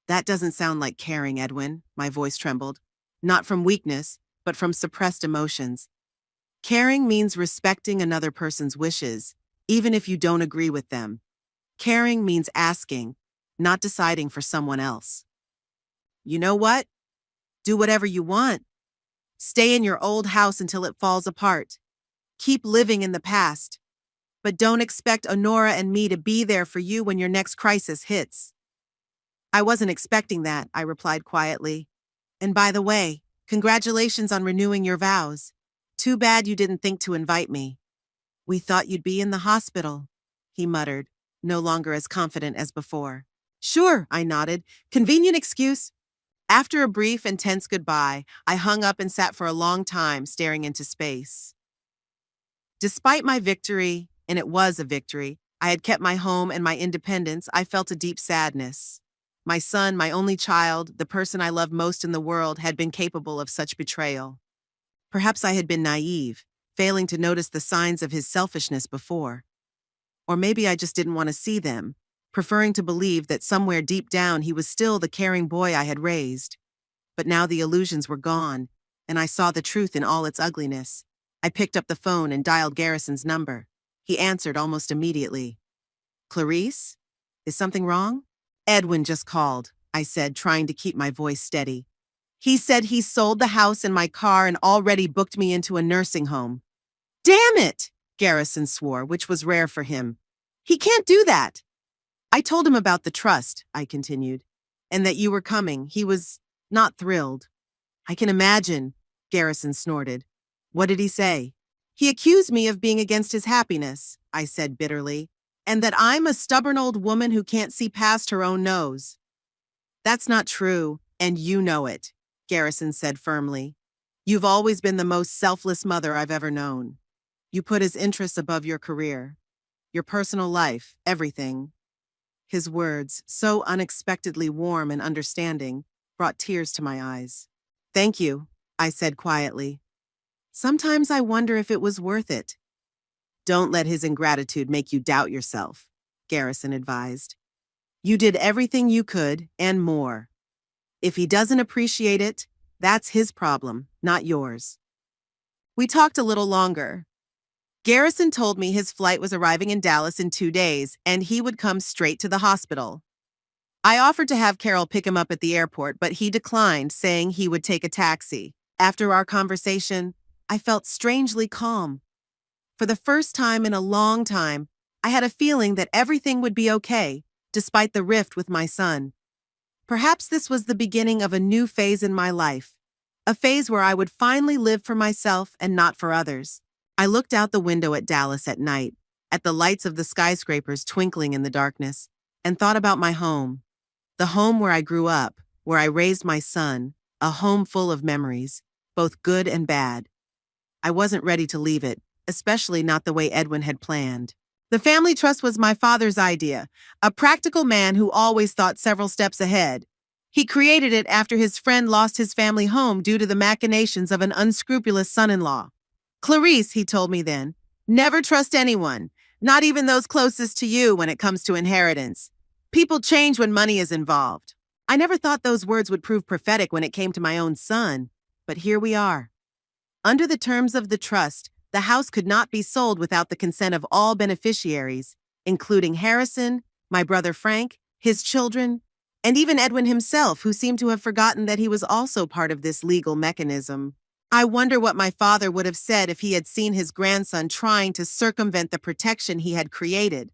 That doesn't sound like caring, Edwin, my voice trembled. Not from weakness, but from suppressed emotions. Caring means respecting another person's wishes, even if you don't agree with them. Caring means asking, not deciding for someone else. You know what? Do whatever you want. Stay in your old house until it falls apart. Keep living in the past. But don't expect Honora and me to be there for you when your next crisis hits. I wasn't expecting that, I replied quietly. And by the way, congratulations on renewing your vows. Too bad you didn't think to invite me. We thought you'd be in the hospital, he muttered, no longer as confident as before. Sure, I nodded. Convenient excuse. After a brief and tense goodbye, I hung up and sat for a long time staring into space. Despite my victory, and it was a victory, I had kept my home and my independence, I felt a deep sadness. My son, my only child, the person I loved most in the world, had been capable of such betrayal. Perhaps I had been naive, failing to notice the signs of his selfishness before. Or maybe I just didn't want to see them, preferring to believe that somewhere deep down he was still the caring boy I had raised. But now the illusions were gone, and I saw the truth in all its ugliness. I picked up the phone and dialed Garrison's number. He answered almost immediately. Clarice? Is something wrong? Edwin just called, I said, trying to keep my voice steady. He said he sold the house and my car and already booked me into a nursing home. Damn it! Garrison swore, which was rare for him. He can't do that. I told him about the trust, I continued, and that you were coming. He was not thrilled. I can imagine, Garrison snorted. What did he say? He accused me of being against his happiness, I said bitterly, and that I'm a stubborn old woman who can't see past her own nose. That's not true, and you know it, Garrison said firmly. You've always been the most selfless mother I've ever known. You put his interests above your career, your personal life, everything. His words, so unexpectedly warm and understanding, brought tears to my eyes. Thank you, I said quietly. Sometimes I wonder if it was worth it. Don't let his ingratitude make you doubt yourself, Garrison advised. You did everything you could and more. If he doesn't appreciate it, that's his problem, not yours. We talked a little longer. Garrison told me his flight was arriving in Dallas in 2 days, and he would come straight to the hospital. I offered to have Carol pick him up at the airport, but he declined, saying he would take a taxi. After our conversation, I felt strangely calm. For the first time in a long time, I had a feeling that everything would be okay, despite the rift with my son. Perhaps this was the beginning of a new phase in my life, a phase where I would finally live for myself and not for others. I looked out the window at Dallas at night, at the lights of the skyscrapers twinkling in the darkness, and thought about my home. The home where I grew up, where I raised my son, a home full of memories, both good and bad. I wasn't ready to leave it, especially not the way Edwin had planned. The family trust was my father's idea, a practical man who always thought several steps ahead. He created it after his friend lost his family home due to the machinations of an unscrupulous son-in-law. Clarice, he told me then, never trust anyone, not even those closest to you when it comes to inheritance. People change when money is involved. I never thought those words would prove prophetic when it came to my own son, but here we are. Under the terms of the trust, the house could not be sold without the consent of all beneficiaries, including Harrison, my brother Frank, his children, and even Edwin himself, who seemed to have forgotten that he was also part of this legal mechanism. I wonder what my father would have said if he had seen his grandson trying to circumvent the protection he had created.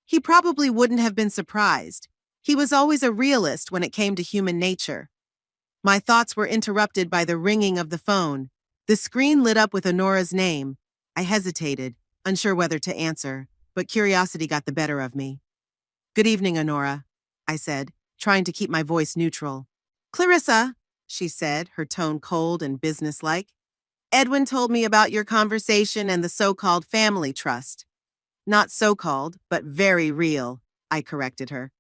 He probably wouldn't have been surprised. He was always a realist when it came to human nature. My thoughts were interrupted by the ringing of the phone. The screen lit up with Honora's name. I hesitated, unsure whether to answer, but curiosity got the better of me. Good evening, Honora, I said, trying to keep my voice neutral. Clarissa, she said, her tone cold and businesslike. Edwin told me about your conversation and the so-called family trust. Not so-called, but very real, I corrected her.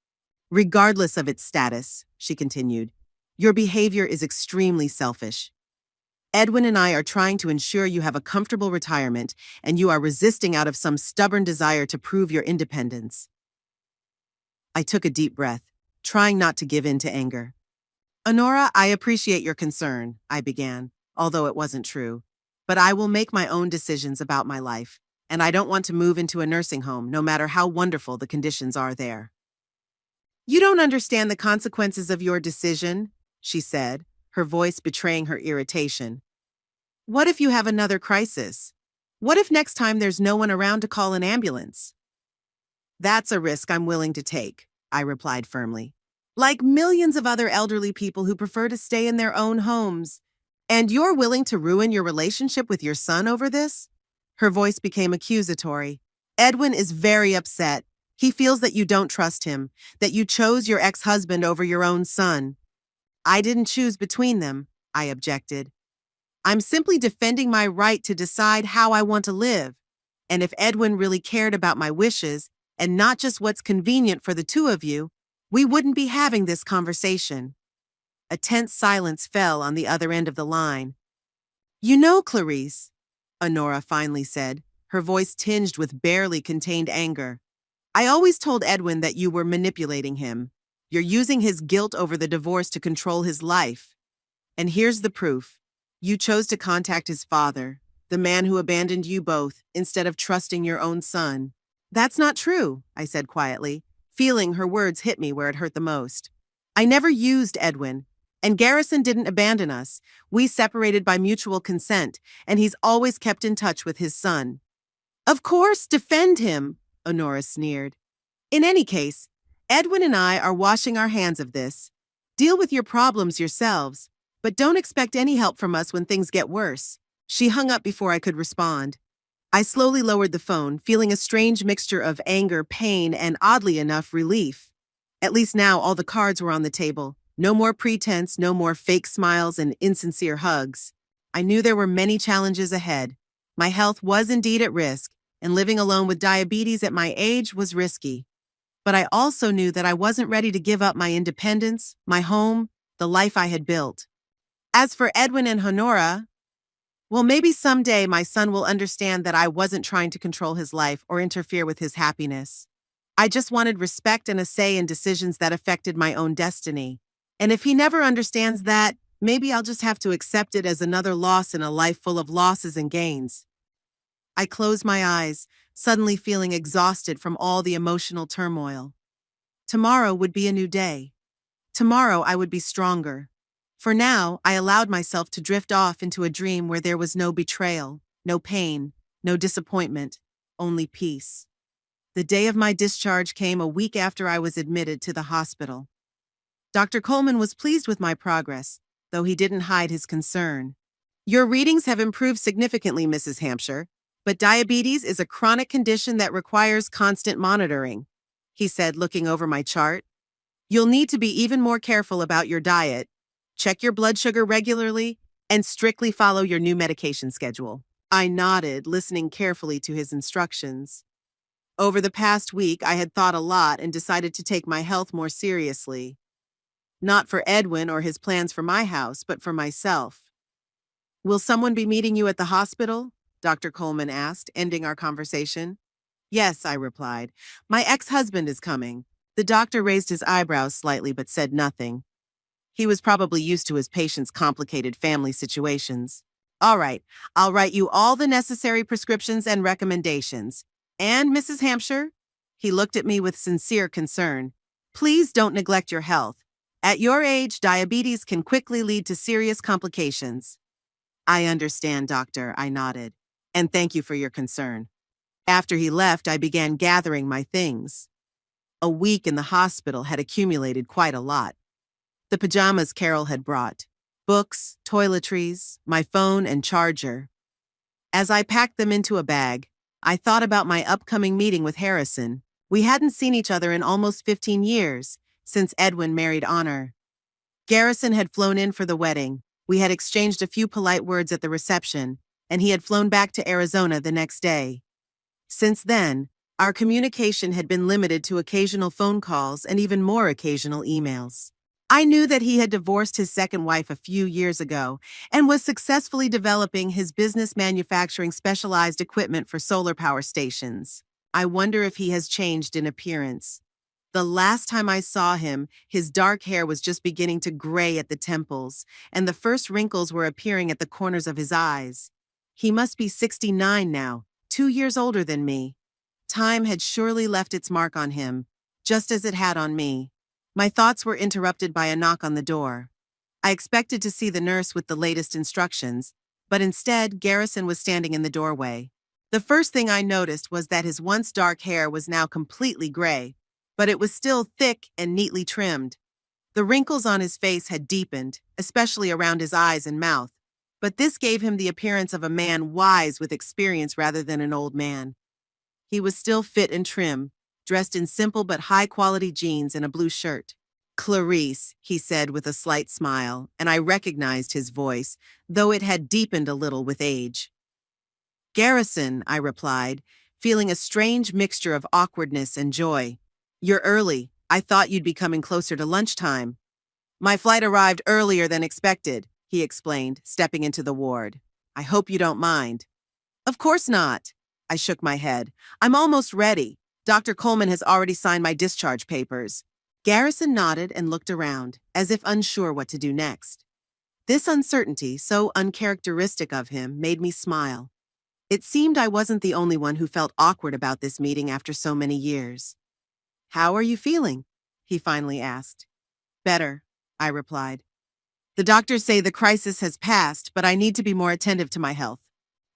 Regardless of its status, she continued, your behavior is extremely selfish. Edwin and I are trying to ensure you have a comfortable retirement, and you are resisting out of some stubborn desire to prove your independence. I took a deep breath, trying not to give in to anger. Honora, I appreciate your concern, I began, although it wasn't true. But I will make my own decisions about my life, and I don't want to move into a nursing home, no matter how wonderful the conditions are there. You don't understand the consequences of your decision, she said, her voice betraying her irritation. What if you have another crisis? What if next time there's no one around to call an ambulance? That's a risk I'm willing to take, I replied firmly. Like millions of other elderly people who prefer to stay in their own homes. And you're willing to ruin your relationship with your son over this? Her voice became accusatory. Edwin is very upset. He feels that you don't trust him, that you chose your ex-husband over your own son. I didn't choose between them, I objected. I'm simply defending my right to decide how I want to live. And if Edwin really cared about my wishes, and not just what's convenient for the two of you, we wouldn't be having this conversation. A tense silence fell on the other end of the line. You know, Clarice, Honora finally said, her voice tinged with barely contained anger. I always told Edwin that you were manipulating him. You're using his guilt over the divorce to control his life. And here's the proof. You chose to contact his father, the man who abandoned you both, instead of trusting your own son. That's not true, I said quietly, feeling her words hit me where it hurt the most. I never used Edwin, and Garrison didn't abandon us. We separated by mutual consent, and he's always kept in touch with his son. Of course, defend him, Honora sneered. In any case, Edwin and I are washing our hands of this. Deal with your problems yourselves, but don't expect any help from us when things get worse. She hung up before I could respond. I slowly lowered the phone, feeling a strange mixture of anger, pain, and oddly enough, relief. At least now all the cards were on the table. No more pretense, no more fake smiles and insincere hugs. I knew there were many challenges ahead. My health was indeed at risk, and living alone with diabetes at my age was risky. But I also knew that I wasn't ready to give up my independence, my home, the life I had built. As for Edwin and Honora, well, maybe someday my son will understand that I wasn't trying to control his life or interfere with his happiness. I just wanted respect and a say in decisions that affected my own destiny. And if he never understands that, maybe I'll just have to accept it as another loss in a life full of losses and gains. I closed my eyes, suddenly feeling exhausted from all the emotional turmoil. Tomorrow would be a new day. Tomorrow I would be stronger. For now, I allowed myself to drift off into a dream where there was no betrayal, no pain, no disappointment, only peace. The day of my discharge came a week after I was admitted to the hospital. Dr. Coleman was pleased with my progress, though he didn't hide his concern. Your readings have improved significantly, Mrs. Hampshire, but diabetes is a chronic condition that requires constant monitoring, he said, looking over my chart. You'll need to be even more careful about your diet. Check your blood sugar regularly, and strictly follow your new medication schedule. I nodded, listening carefully to his instructions. Over the past week, I had thought a lot and decided to take my health more seriously. Not for Edwin or his plans for my house, but for myself. Will someone be meeting you at the hospital? Dr. Coleman asked, ending our conversation. Yes, I replied. My ex-husband is coming. The doctor raised his eyebrows slightly but said nothing. He was probably used to his patients' complicated family situations. All right, I'll write you all the necessary prescriptions and recommendations. And, Mrs. Hampshire? He looked at me with sincere concern. Please don't neglect your health. At your age, diabetes can quickly lead to serious complications. I understand, doctor, I nodded. And thank you for your concern. After he left, I began gathering my things. A week in the hospital had accumulated quite a lot. The pajamas Carol had brought, books, toiletries, my phone, and charger. As I packed them into a bag, I thought about my upcoming meeting with Harrison. We hadn't seen each other in almost 15 years, since Edwin married Honor. Garrison had flown in for the wedding. We had exchanged a few polite words at the reception, and he had flown back to Arizona the next day. Since then, our communication had been limited to occasional phone calls and even more occasional emails. I knew that he had divorced his second wife a few years ago and was successfully developing his business manufacturing specialized equipment for solar power stations. I wonder if he has changed in appearance. The last time I saw him, his dark hair was just beginning to gray at the temples, and the first wrinkles were appearing at the corners of his eyes. He must be 69 now, 2 years older than me. Time had surely left its mark on him, just as it had on me. My thoughts were interrupted by a knock on the door. I expected to see the nurse with the latest instructions, but instead, Garrison was standing in the doorway. The first thing I noticed was that his once dark hair was now completely gray, but it was still thick and neatly trimmed. The wrinkles on his face had deepened, especially around his eyes and mouth, but this gave him the appearance of a man wise with experience rather than an old man. He was still fit and trim, dressed in simple but high-quality jeans and a blue shirt. "Clarice," he said with a slight smile, and I recognized his voice, though it had deepened a little with age. "Garrison," I replied, feeling a strange mixture of awkwardness and joy. "You're early. I thought you'd be coming closer to lunchtime." "My flight arrived earlier than expected," he explained, stepping into the ward. "I hope you don't mind." "Of course not." I shook my head. "I'm almost ready. Dr. Coleman has already signed my discharge papers." Garrison nodded and looked around, as if unsure what to do next. This uncertainty, so uncharacteristic of him, made me smile. It seemed I wasn't the only one who felt awkward about this meeting after so many years. "How are you feeling?" he finally asked. "Better," I replied. "The doctors say the crisis has passed, but I need to be more attentive to my health."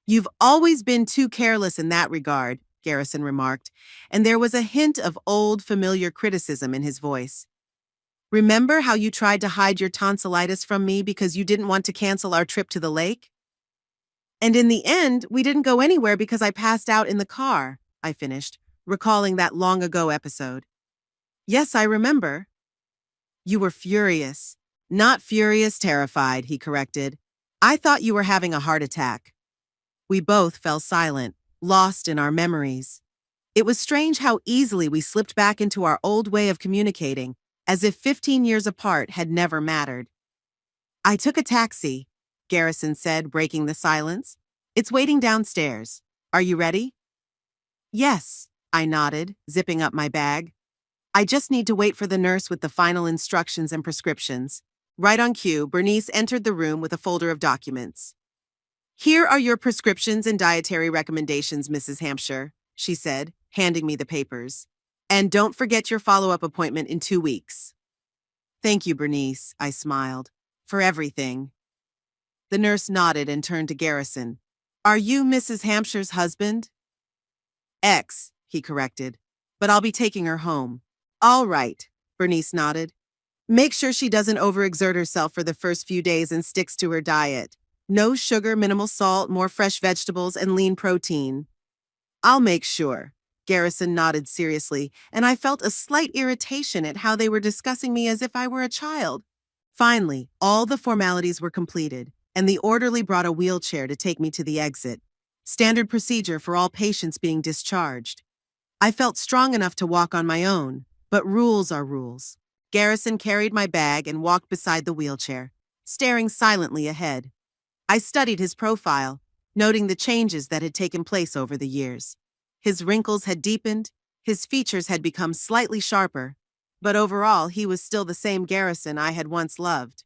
"You've always been too careless in that regard," Garrison remarked, and there was a hint of old, familiar criticism in his voice. "Remember how you tried to hide your tonsillitis from me because you didn't want to cancel our trip to the lake? And in the end, we didn't go anywhere because I passed out in the car," I finished, recalling that long-ago episode. "Yes, I remember." "You were furious." "Not furious, terrified," he corrected. "I thought you were having a heart attack." We both fell silent, lost in our memories. It was strange how easily we slipped back into our old way of communicating, as if 15 years apart had never mattered. "I took a taxi," Garrison said, breaking the silence. "It's waiting downstairs. Are you ready?" "Yes," I nodded, zipping up my bag. "I just need to wait for the nurse with the final instructions and prescriptions." Right on cue, Bernice entered the room with a folder of documents. "Here are your prescriptions and dietary recommendations, Mrs. Hampshire," she said, handing me the papers. "And don't forget your follow-up appointment in 2 weeks." "Thank you, Bernice," I smiled, "for everything." The nurse nodded and turned to Garrison. "Are you Mrs. Hampshire's husband?" "Ex," he corrected, "but I'll be taking her home." "All right," Bernice nodded. "Make sure she doesn't overexert herself for the first few days and sticks to her diet. No sugar, minimal salt, more fresh vegetables, and lean protein." "I'll make sure." Garrison nodded seriously, and I felt a slight irritation at how they were discussing me as if I were a child. Finally, all the formalities were completed, and the orderly brought a wheelchair to take me to the exit. Standard procedure for all patients being discharged. I felt strong enough to walk on my own, but rules are rules. Garrison carried my bag and walked beside the wheelchair, staring silently ahead. I studied his profile, noting the changes that had taken place over the years. His wrinkles had deepened, his features had become slightly sharper, but overall he was still the same Garrison I had once loved.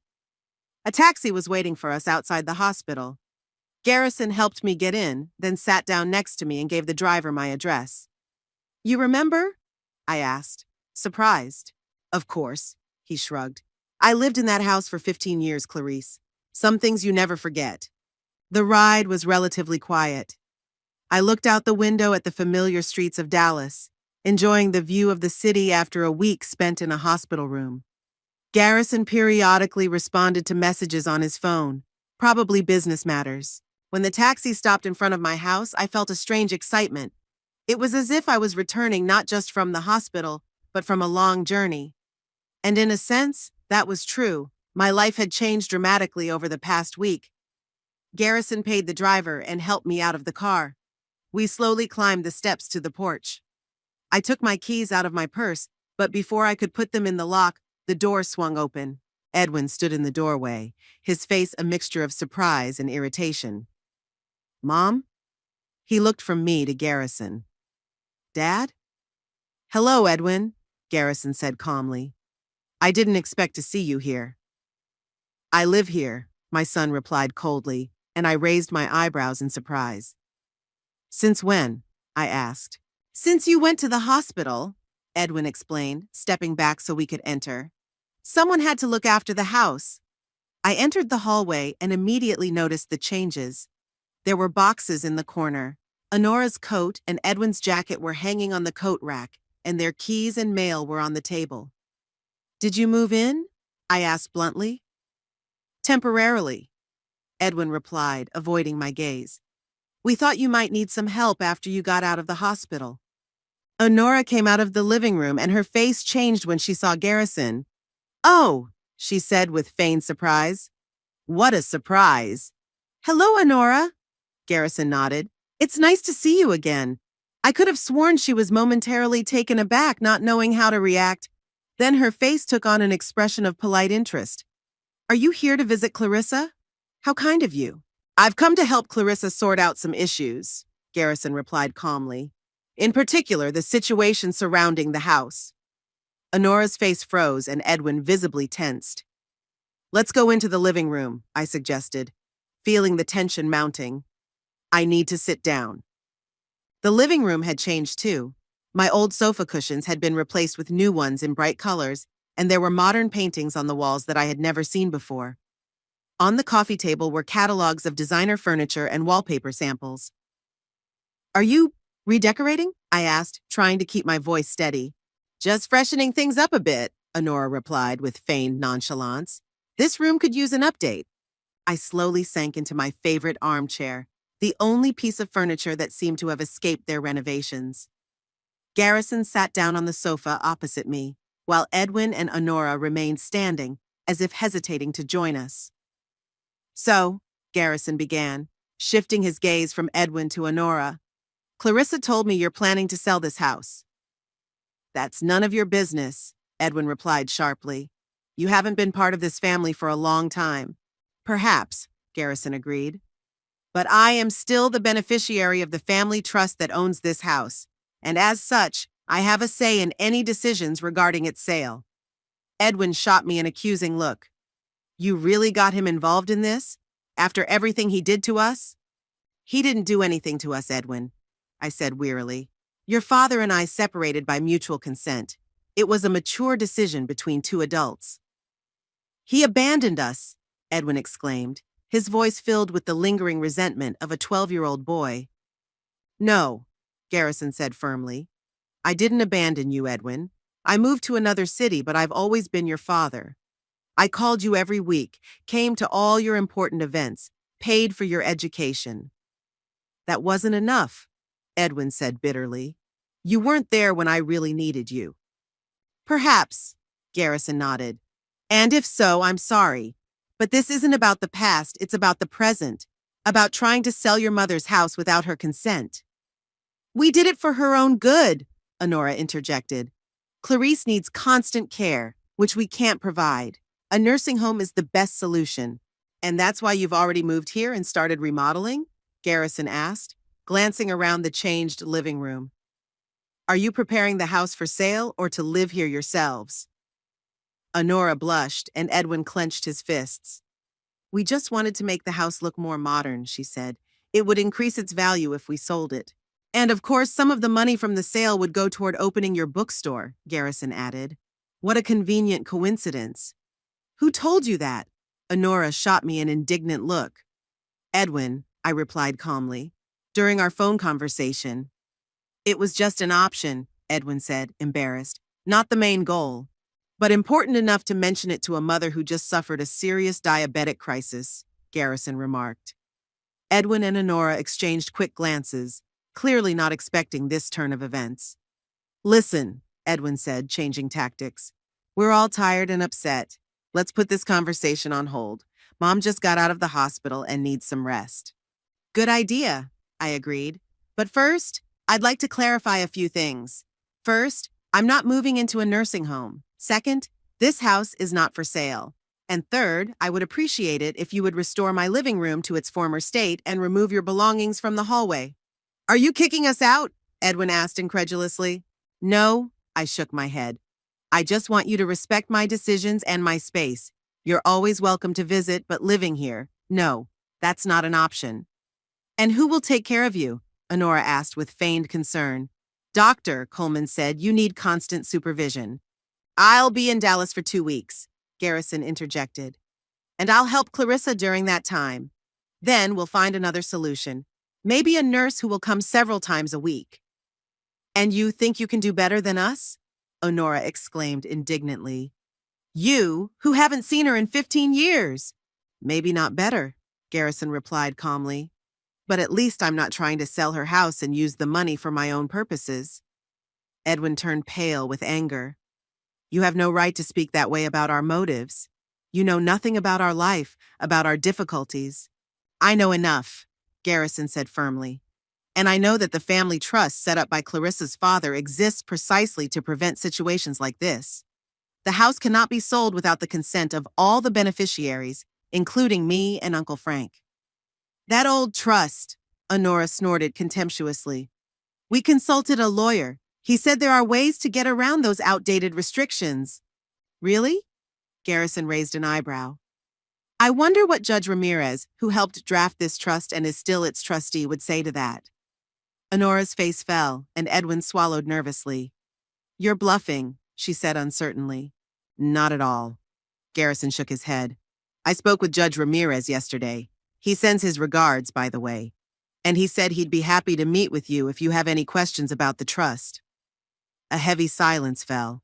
A taxi was waiting for us outside the hospital. Garrison helped me get in, then sat down next to me and gave the driver my address. "You remember?" I asked, surprised. "Of course," he shrugged. "I lived in that house for 15 years, Clarice. Some things you never forget." The ride was relatively quiet. I looked out the window at the familiar streets of Dallas, enjoying the view of the city after a week spent in a hospital room. Garrison periodically responded to messages on his phone, probably business matters. When the taxi stopped in front of my house, I felt a strange excitement. It was as if I was returning not just from the hospital, but from a long journey. And in a sense, that was true. My life had changed dramatically over the past week. Garrison paid the driver and helped me out of the car. We slowly climbed the steps to the porch. I took my keys out of my purse, but before I could put them in the lock, the door swung open. Edwin stood in the doorway, his face a mixture of surprise and irritation. "Mom?" He looked from me to Garrison. "Dad?" "Hello, Edwin," Garrison said calmly. "I didn't expect to see you here." "I live here," my son replied coldly, and I raised my eyebrows in surprise. "Since when?" I asked. "Since you went to the hospital," Edwin explained, stepping back so we could enter. Someone had to look after the house. I entered the hallway and immediately noticed the changes. There were boxes in the corner. Honora's coat and Edwin's jacket were hanging on the coat rack, and their keys and mail were on the table. "Did you move in?" I asked bluntly. "Temporarily," Edwin replied, avoiding my gaze. "We thought you might need some help after you got out of the hospital." Honora came out of the living room and her face changed when she saw Garrison. "Oh," she said with feigned surprise. "What a surprise." "Hello, Honora," Garrison nodded. "It's nice to see you again." I could have sworn she was momentarily taken aback, not knowing how to react. Then her face took on an expression of polite interest. "Are you here to visit Clarissa? How kind of you." "I've come to help Clarissa sort out some issues," Garrison replied calmly. "In particular, the situation surrounding the house." Honora's face froze and Edwin visibly tensed. "Let's go into the living room," I suggested, feeling the tension mounting. "I need to sit down." The living room had changed too. My old sofa cushions had been replaced with new ones in bright colors, and there were modern paintings on the walls that I had never seen before. On the coffee table were catalogs of designer furniture and wallpaper samples. "Are you redecorating?" I asked, trying to keep my voice steady. "Just freshening things up a bit," Honora replied with feigned nonchalance. "This room could use an update." I slowly sank into my favorite armchair, the only piece of furniture that seemed to have escaped their renovations. Garrison sat down on the sofa opposite me, while Edwin and Honora remained standing, as if hesitating to join us. "So," Garrison began, shifting his gaze from Edwin to Honora, "Clarissa told me you're planning to sell this house." "That's none of your business," Edwin replied sharply. "You haven't been part of this family for a long time." "Perhaps," Garrison agreed. "But I am still the beneficiary of the family trust that owns this house, and as such, I have a say in any decisions regarding its sale." Edwin shot me an accusing look. "You really got him involved in this? After everything he did to us?" "He didn't do anything to us, Edwin," I said wearily. "Your father and I separated by mutual consent. It was a mature decision between two adults." "He abandoned us," Edwin exclaimed, his voice filled with the lingering resentment of a 12-year-old boy. "No," Garrison said firmly. "I didn't abandon you, Edwin. I moved to another city, but I've always been your father. I called you every week, came to all your important events, paid for your education." "That wasn't enough," Edwin said bitterly. "You weren't there when I really needed you." "Perhaps," Garrison nodded. "And if so, I'm sorry. But this isn't about the past, it's about the present, about trying to sell your mother's house without her consent." "We did it for her own good," Honora interjected. "Clarice needs constant care, which we can't provide. A nursing home is the best solution." "And that's why you've already moved here and started remodeling?" Garrison asked, glancing around the changed living room. "Are you preparing the house for sale or to live here yourselves?" Honora blushed and Edwin clenched his fists. "We just wanted to make the house look more modern," she said. "It would increase its value if we sold it. And of course, some of the money from the sale would go toward opening your bookstore," Garrison added. "What a convenient coincidence." "Who told you that?" Honora shot me an indignant look. "Edwin," I replied calmly, "during our phone conversation." "It was just an option," Edwin said, embarrassed. "Not the main goal. But important enough to mention it to a mother who just suffered a serious diabetic crisis," Garrison remarked. Edwin and Honora exchanged quick glances, clearly not expecting this turn of events. "Listen," Edwin said, changing tactics. "We're all tired and upset. Let's put this conversation on hold. Mom just got out of the hospital and needs some rest." "Good idea," I agreed. "But first, I'd like to clarify a few things. First, I'm not moving into a nursing home. Second, this house is not for sale. And third, I would appreciate it if you would restore my living room to its former state and remove your belongings from the hallway." "Are you kicking us out?" Edwin asked incredulously. "No," I shook my head. "I just want you to respect my decisions and my space. You're always welcome to visit, but living here, no, that's not an option." "And who will take care of you?" Honora asked with feigned concern. Doctor, Coleman said, you need constant supervision. I'll be in Dallas for 2 weeks, Garrison interjected. And I'll help Clarissa during that time. Then we'll find another solution. Maybe a nurse who will come several times a week. And you think you can do better than us? Honora exclaimed indignantly. You, who haven't seen her in 15 years. Maybe not better, Garrison replied calmly. But at least I'm not trying to sell her house and use the money for my own purposes. Edwin turned pale with anger. You have no right to speak that way about our motives. You know nothing about our life, about our difficulties. I know enough, Garrison said firmly. And I know that the family trust set up by Clarissa's father exists precisely to prevent situations like this. The house cannot be sold without the consent of all the beneficiaries, including me and Uncle Frank. That old trust, Honora snorted contemptuously. We consulted a lawyer. He said there are ways to get around those outdated restrictions. Really? Garrison raised an eyebrow. I wonder what Judge Ramirez, who helped draft this trust and is still its trustee, would say to that. Honora's face fell, and Edwin swallowed nervously. You're bluffing, she said uncertainly. Not at all. Garrison shook his head. I spoke with Judge Ramirez yesterday. He sends his regards, by the way. And he said he'd be happy to meet with you if you have any questions about the trust. A heavy silence fell.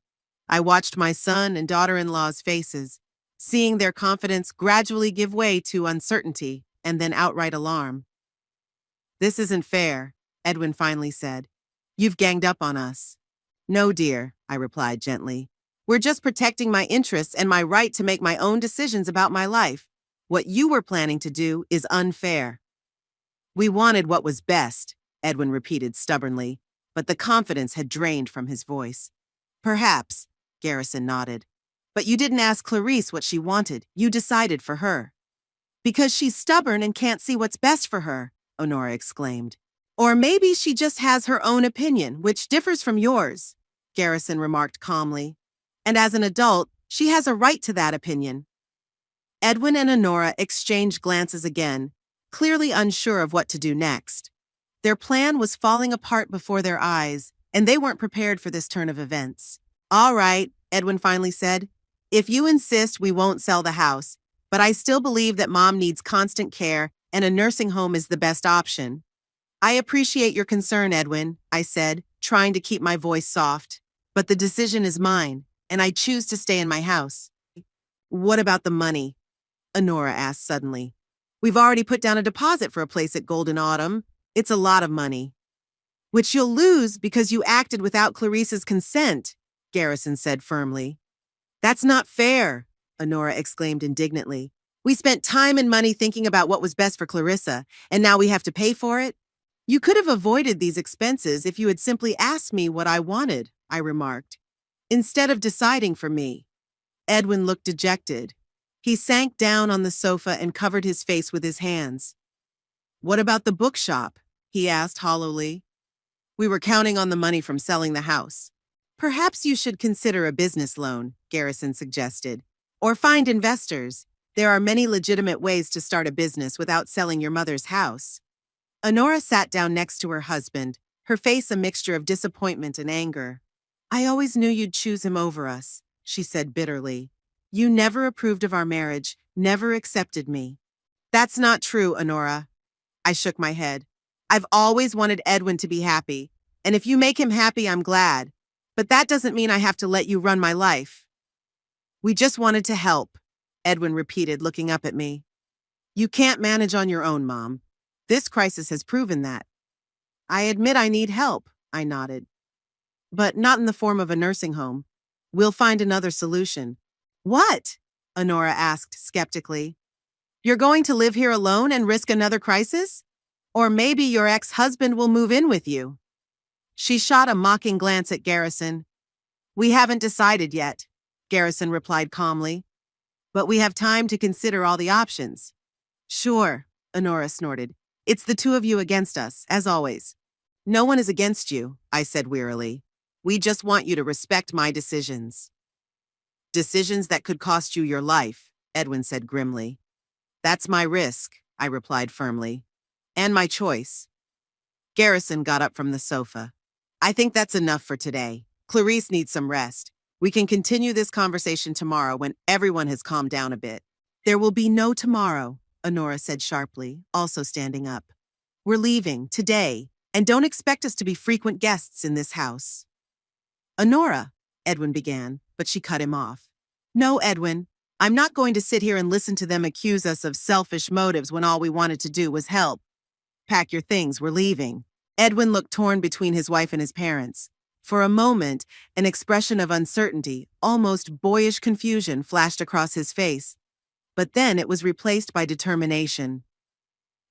I watched my son and daughter-in-law's faces, seeing their confidence gradually give way to uncertainty and then outright alarm. This isn't fair, Edwin finally said. You've ganged up on us. No, dear, I replied gently. We're just protecting my interests and my right to make my own decisions about my life. What you were planning to do is unfair. We wanted what was best, Edwin repeated stubbornly, but the confidence had drained from his voice. Perhaps, Garrison nodded. But you didn't ask Clarice what she wanted. You decided for her. Because she's stubborn and can't see what's best for her, Honora exclaimed. Or maybe she just has her own opinion, which differs from yours, Garrison remarked calmly. And as an adult, she has a right to that opinion. Edwin and Honora exchanged glances again, clearly unsure of what to do next. Their plan was falling apart before their eyes, and they weren't prepared for this turn of events. All right, Edwin finally said. If you insist, we won't sell the house, but I still believe that Mom needs constant care and a nursing home is the best option. I appreciate your concern, Edwin, I said, trying to keep my voice soft. But the decision is mine, and I choose to stay in my house. What about the money? Honora asked suddenly. We've already put down a deposit for a place at Golden Autumn. It's a lot of money. Which you'll lose because you acted without Clarice's consent, Garrison said firmly. That's not fair, Honora exclaimed indignantly. We spent time and money thinking about what was best for Clarissa, and now we have to pay for it? You could have avoided these expenses if you had simply asked me what I wanted, I remarked, instead of deciding for me. Edwin looked dejected. He sank down on the sofa and covered his face with his hands. What about the bookshop? He asked hollowly. We were counting on the money from selling the house. Perhaps you should consider a business loan, Garrison suggested, or find investors. There are many legitimate ways to start a business without selling your mother's house. Honora sat down next to her husband, her face a mixture of disappointment and anger. I always knew you'd choose him over us, she said bitterly. You never approved of our marriage, never accepted me. That's not true, Honora. I shook my head. I've always wanted Edwin to be happy, and if you make him happy, I'm glad. But that doesn't mean I have to let you run my life. We just wanted to help, Edwin repeated, looking up at me. You can't manage on your own, Mom. This crisis has proven that. I admit I need help, I nodded. But not in the form of a nursing home. We'll find another solution. What? Honora asked skeptically. You're going to live here alone and risk another crisis? Or maybe your ex-husband will move in with you. She shot a mocking glance at Garrison. We haven't decided yet, Garrison replied calmly. But we have time to consider all the options. Sure, Honora snorted. It's the two of you against us, as always. No one is against you, I said wearily. We just want you to respect my decisions. Decisions that could cost you your life, Edwin said grimly. That's my risk, I replied firmly. And my choice. Garrison got up from the sofa. I think that's enough for today. Clarice needs some rest. We can continue this conversation tomorrow when everyone has calmed down a bit. There will be no tomorrow, Honora said sharply, also standing up. We're leaving, today, and don't expect us to be frequent guests in this house. Honora, Edwin began, but she cut him off. No, Edwin, I'm not going to sit here and listen to them accuse us of selfish motives when all we wanted to do was help. Pack your things, we're leaving. Edwin looked torn between his wife and his parents. For a moment, an expression of uncertainty, almost boyish confusion, flashed across his face. But then it was replaced by determination.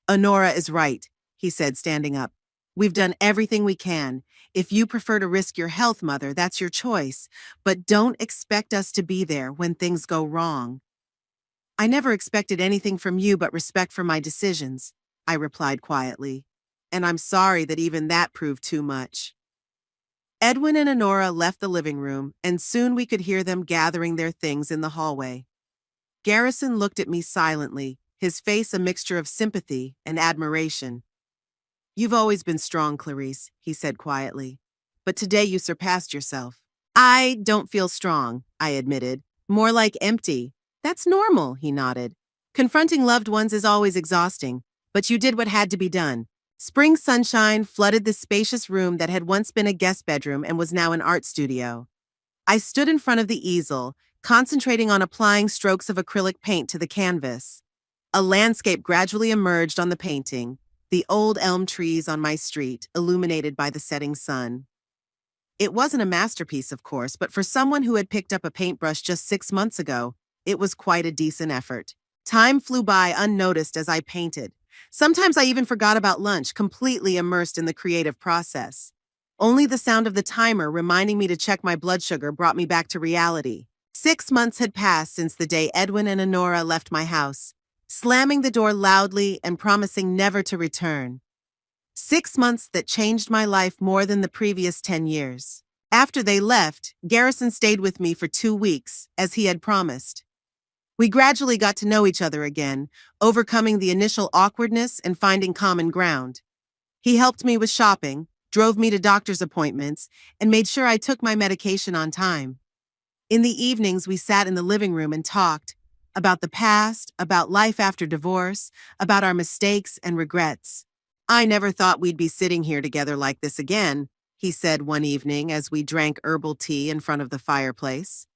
Honora is right, he said, standing up. We've done everything we can. If you prefer to risk your health, Mother, that's your choice. But don't expect us to be there when things go wrong. I never expected anything from you but respect for my decisions, I replied quietly. And I'm sorry that even that proved too much. Edwin and Honora left the living room, and soon we could hear them gathering their things in the hallway. Garrison looked at me silently, his face a mixture of sympathy and admiration. You've always been strong, Clarice, he said quietly. But today you surpassed yourself. I don't feel strong, I admitted. More like empty. That's normal, he nodded. Confronting loved ones is always exhausting, but you did what had to be done. Spring sunshine flooded the spacious room that had once been a guest bedroom and was now an art studio. I stood in front of the easel, concentrating on applying strokes of acrylic paint to the canvas. A landscape gradually emerged on the painting, the old elm trees on my street, illuminated by the setting sun. It wasn't a masterpiece, of course, but for someone who had picked up a paintbrush just 6 months ago, it was quite a decent effort. Time flew by unnoticed as I painted. Sometimes I even forgot about lunch, completely immersed in the creative process. Only the sound of the timer reminding me to check my blood sugar brought me back to reality. 6 months had passed since the day Edwin and Honora left my house, slamming the door loudly and promising never to return. 6 months that changed my life more than the previous 10 years. After they left, Garrison stayed with me for 2 weeks, as he had promised. We gradually got to know each other again, overcoming the initial awkwardness and finding common ground. He helped me with shopping, drove me to doctor's appointments, and made sure I took my medication on time. In the evenings, we sat in the living room and talked about the past, about life after divorce, about our mistakes and regrets. I never thought we'd be sitting here together like this again, he said one evening as we drank herbal tea in front of the fireplace.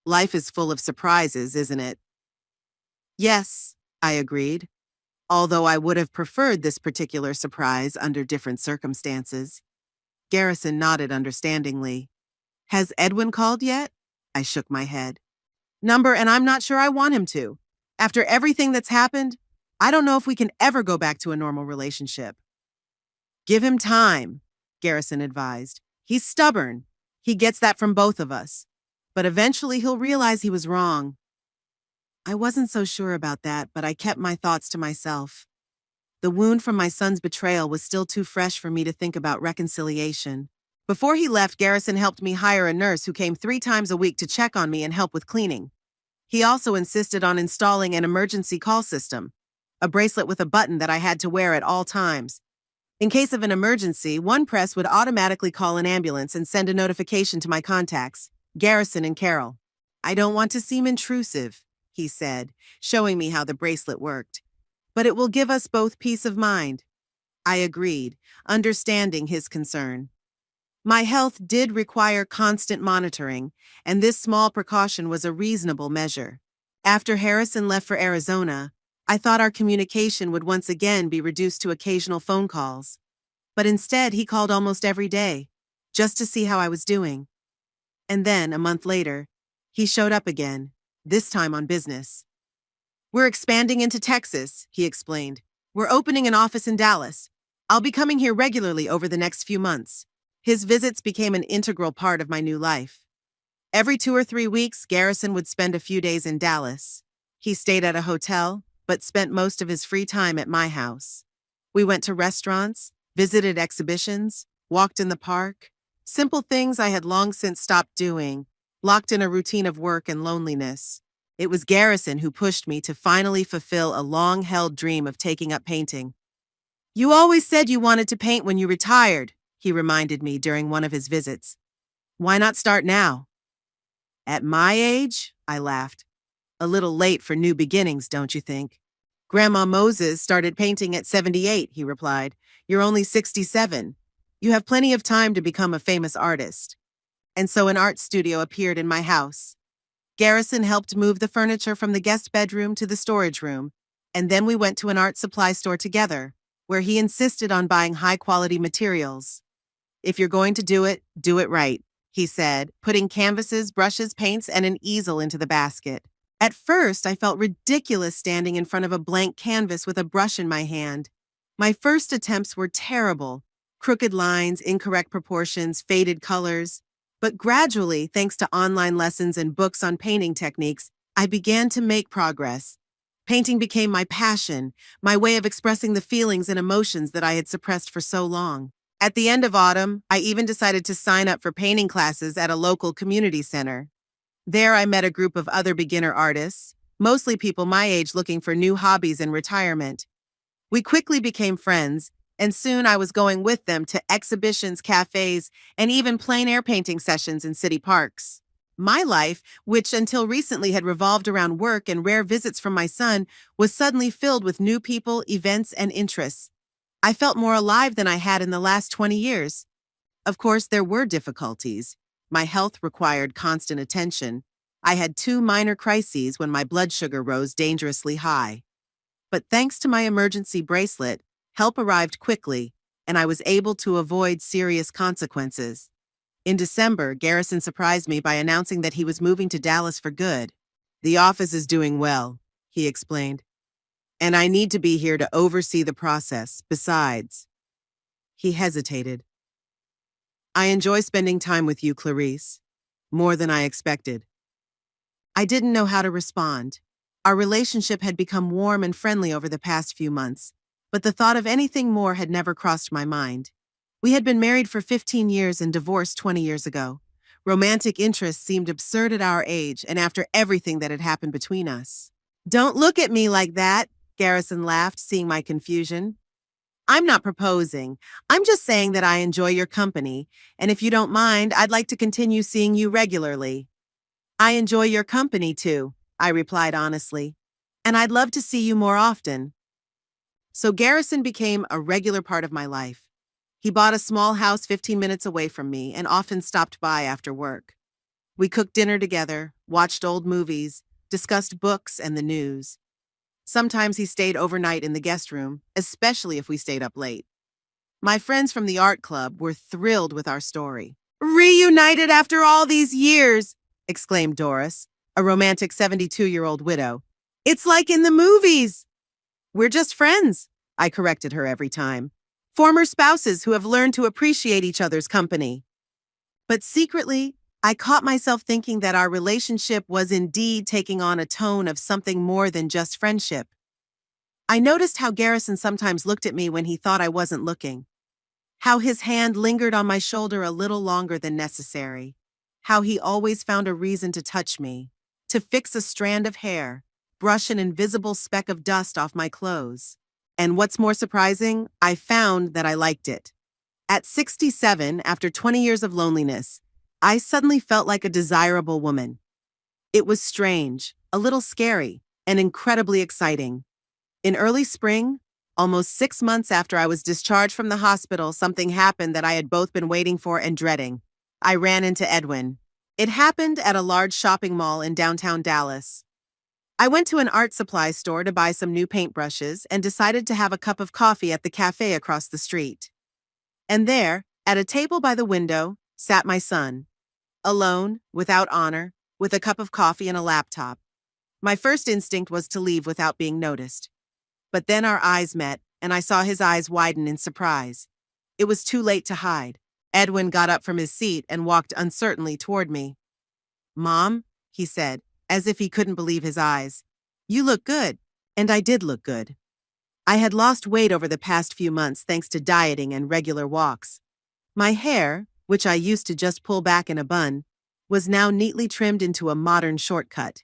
Life is full of surprises, isn't it? Yes, I agreed, although I would have preferred this particular surprise under different circumstances. Garrison nodded understandingly. Has Edwin called yet? I shook my head. Number, and I'm not sure I want him to. After everything that's happened, I don't know if we can ever go back to a normal relationship. Give him time, Garrison advised. He's stubborn. He gets that from both of us. But eventually he'll realize he was wrong. I wasn't so sure about that, but I kept my thoughts to myself. The wound from my son's betrayal was still too fresh for me to think about reconciliation. Before he left, Garrison helped me hire a nurse who came 3 times a week to check on me and help with cleaning. He also insisted on installing an emergency call system, a bracelet with a button that I had to wear at all times. In case of an emergency, one press would automatically call an ambulance and send a notification to my contacts, Garrison and Carol. I don't want to seem intrusive, he said, showing me how the bracelet worked. But it will give us both peace of mind. I agreed, understanding his concern. My health did require constant monitoring, and this small precaution was a reasonable measure. After Harrison left for Arizona, I thought our communication would once again be reduced to occasional phone calls. But instead, he called almost every day, just to see how I was doing. And then, a month later, he showed up again, this time on business. We're expanding into Texas, he explained. We're opening an office in Dallas. I'll be coming here regularly over the next few months. His visits became an integral part of my new life. Every 2 or 3 weeks, Garrison would spend a few days in Dallas. He stayed at a hotel, but spent most of his free time at my house. We went to restaurants, visited exhibitions, walked in the park, simple things I had long since stopped doing, locked in a routine of work and loneliness. It was Garrison who pushed me to finally fulfill a long-held dream of taking up painting. You always said you wanted to paint when you retired, he reminded me during one of his visits. Why not start now? At my age? I laughed. A little late for new beginnings, don't you think? Grandma Moses started painting at 78, he replied. You're only 67. You have plenty of time to become a famous artist. And so an art studio appeared in my house. Garrison helped move the furniture from the guest bedroom to the storage room, and then we went to an art supply store together, where he insisted on buying high-quality materials. If you're going to do it right, he said, putting canvases, brushes, paints, and an easel into the basket. At first, I felt ridiculous standing in front of a blank canvas with a brush in my hand. My first attempts were terrible. Crooked lines, incorrect proportions, faded colors. But gradually, thanks to online lessons and books on painting techniques, I began to make progress. Painting became my passion, my way of expressing the feelings and emotions that I had suppressed for so long. At the end of autumn, I even decided to sign up for painting classes at a local community center. There I met a group of other beginner artists, mostly people my age looking for new hobbies in retirement. We quickly became friends, and soon I was going with them to exhibitions, cafes, and even plein-air painting sessions in city parks. My life, which until recently had revolved around work and rare visits from my son, was suddenly filled with new people, events, and interests. I felt more alive than I had in the last 20 years. Of course, there were difficulties. My health required constant attention. I had 2 minor crises when my blood sugar rose dangerously high. But thanks to my emergency bracelet, help arrived quickly, and I was able to avoid serious consequences. In December, Garrison surprised me by announcing that he was moving to Dallas for good. The office is doing well, he explained, and I need to be here to oversee the process. Besides, he hesitated. I enjoy spending time with you, Clarice, more than I expected. I didn't know how to respond. Our relationship had become warm and friendly over the past few months, but the thought of anything more had never crossed my mind. We had been married for 15 years and divorced 20 years ago. Romantic interests seemed absurd at our age and after everything that had happened between us. Don't look at me like that, Garrison laughed, seeing my confusion. I'm not proposing. I'm just saying that I enjoy your company, and if you don't mind, I'd like to continue seeing you regularly. I enjoy your company too, I replied honestly, and I'd love to see you more often. So Garrison became a regular part of my life. He bought a small house 15 minutes away from me and often stopped by after work. We cooked dinner together, watched old movies, discussed books and the news. Sometimes he stayed overnight in the guest room, especially if we stayed up late. My friends from the art club were thrilled with our story. Reunited after all these years, exclaimed Doris, a romantic 72-year-old widow. It's like in the movies. We're just friends, I corrected her every time. Former spouses who have learned to appreciate each other's company. But secretly, I caught myself thinking that our relationship was indeed taking on a tone of something more than just friendship. I noticed how Garrison sometimes looked at me when he thought I wasn't looking. How his hand lingered on my shoulder a little longer than necessary. How he always found a reason to touch me, to fix a strand of hair, brush an invisible speck of dust off my clothes. And what's more surprising, I found that I liked it. At 67, after 20 years of loneliness, I suddenly felt like a desirable woman. It was strange, a little scary, and incredibly exciting. In early spring, almost 6 months after I was discharged from the hospital, something happened that I had both been waiting for and dreading. I ran into Edwin. It happened at a large shopping mall in downtown Dallas. I went to an art supply store to buy some new paintbrushes and decided to have a cup of coffee at the cafe across the street. And there, at a table by the window, sat my son. Alone, without honor, with a cup of coffee and a laptop. My first instinct was to leave without being noticed. But then our eyes met, and I saw his eyes widen in surprise. It was too late to hide. Edwin got up from his seat and walked uncertainly toward me. "Mom," he said, as if he couldn't believe his eyes. "You look good." And I did look good. I had lost weight over the past few months thanks to dieting and regular walks. My hair, which I used to just pull back in a bun, was now neatly trimmed into a modern shortcut.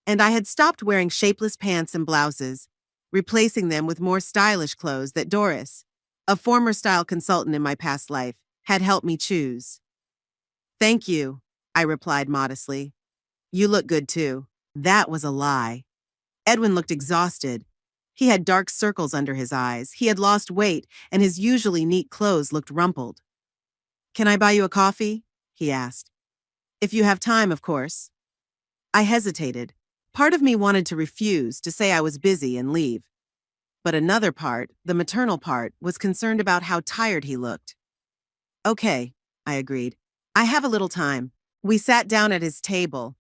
And I had stopped wearing shapeless pants and blouses, replacing them with more stylish clothes that Doris, a former style consultant in my past life, had helped me choose. Thank you, I replied modestly. You look good too. That was a lie. Edwin looked exhausted. He had dark circles under his eyes. He had lost weight, and his usually neat clothes looked rumpled. Can I buy you a coffee? He asked. If you have time, of course. I hesitated. Part of me wanted to refuse, to say I was busy and leave. But another part, the maternal part, was concerned about how tired he looked. Okay, I agreed. I have a little time. We sat down at his table.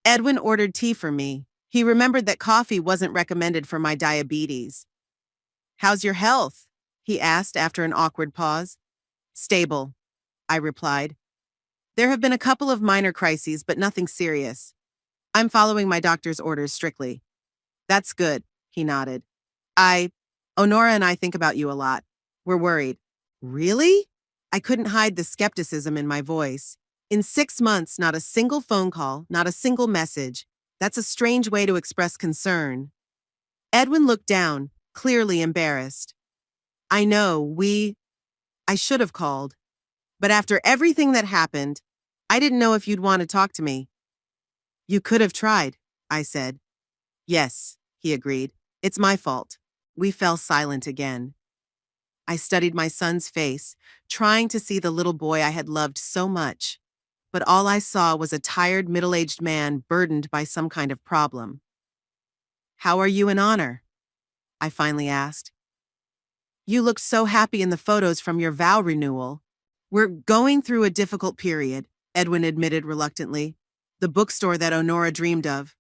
Edwin ordered tea for me. He remembered that coffee wasn't recommended for my diabetes. How's your health? He asked after an awkward pause. Stable, I replied. There have been a couple of minor crises, but nothing serious. I'm following my doctor's orders strictly. That's good, he nodded. Honora and I think about you a lot. We're worried. Really? I couldn't hide the skepticism in my voice. In 6 months, not a single phone call, not a single message. That's a strange way to express concern. Edwin looked down, clearly embarrassed. I know, I should have called. But after everything that happened, I didn't know if you'd want to talk to me. You could have tried, I said. Yes, he agreed. It's my fault. We fell silent again. I studied my son's face, trying to see the little boy I had loved so much. But all I saw was a tired, middle-aged man burdened by some kind of problem. How are you in honor? I finally asked. You looked so happy in the photos from your vow renewal. We're going through a difficult period, Edwin admitted reluctantly. The bookstore that Honora dreamed of.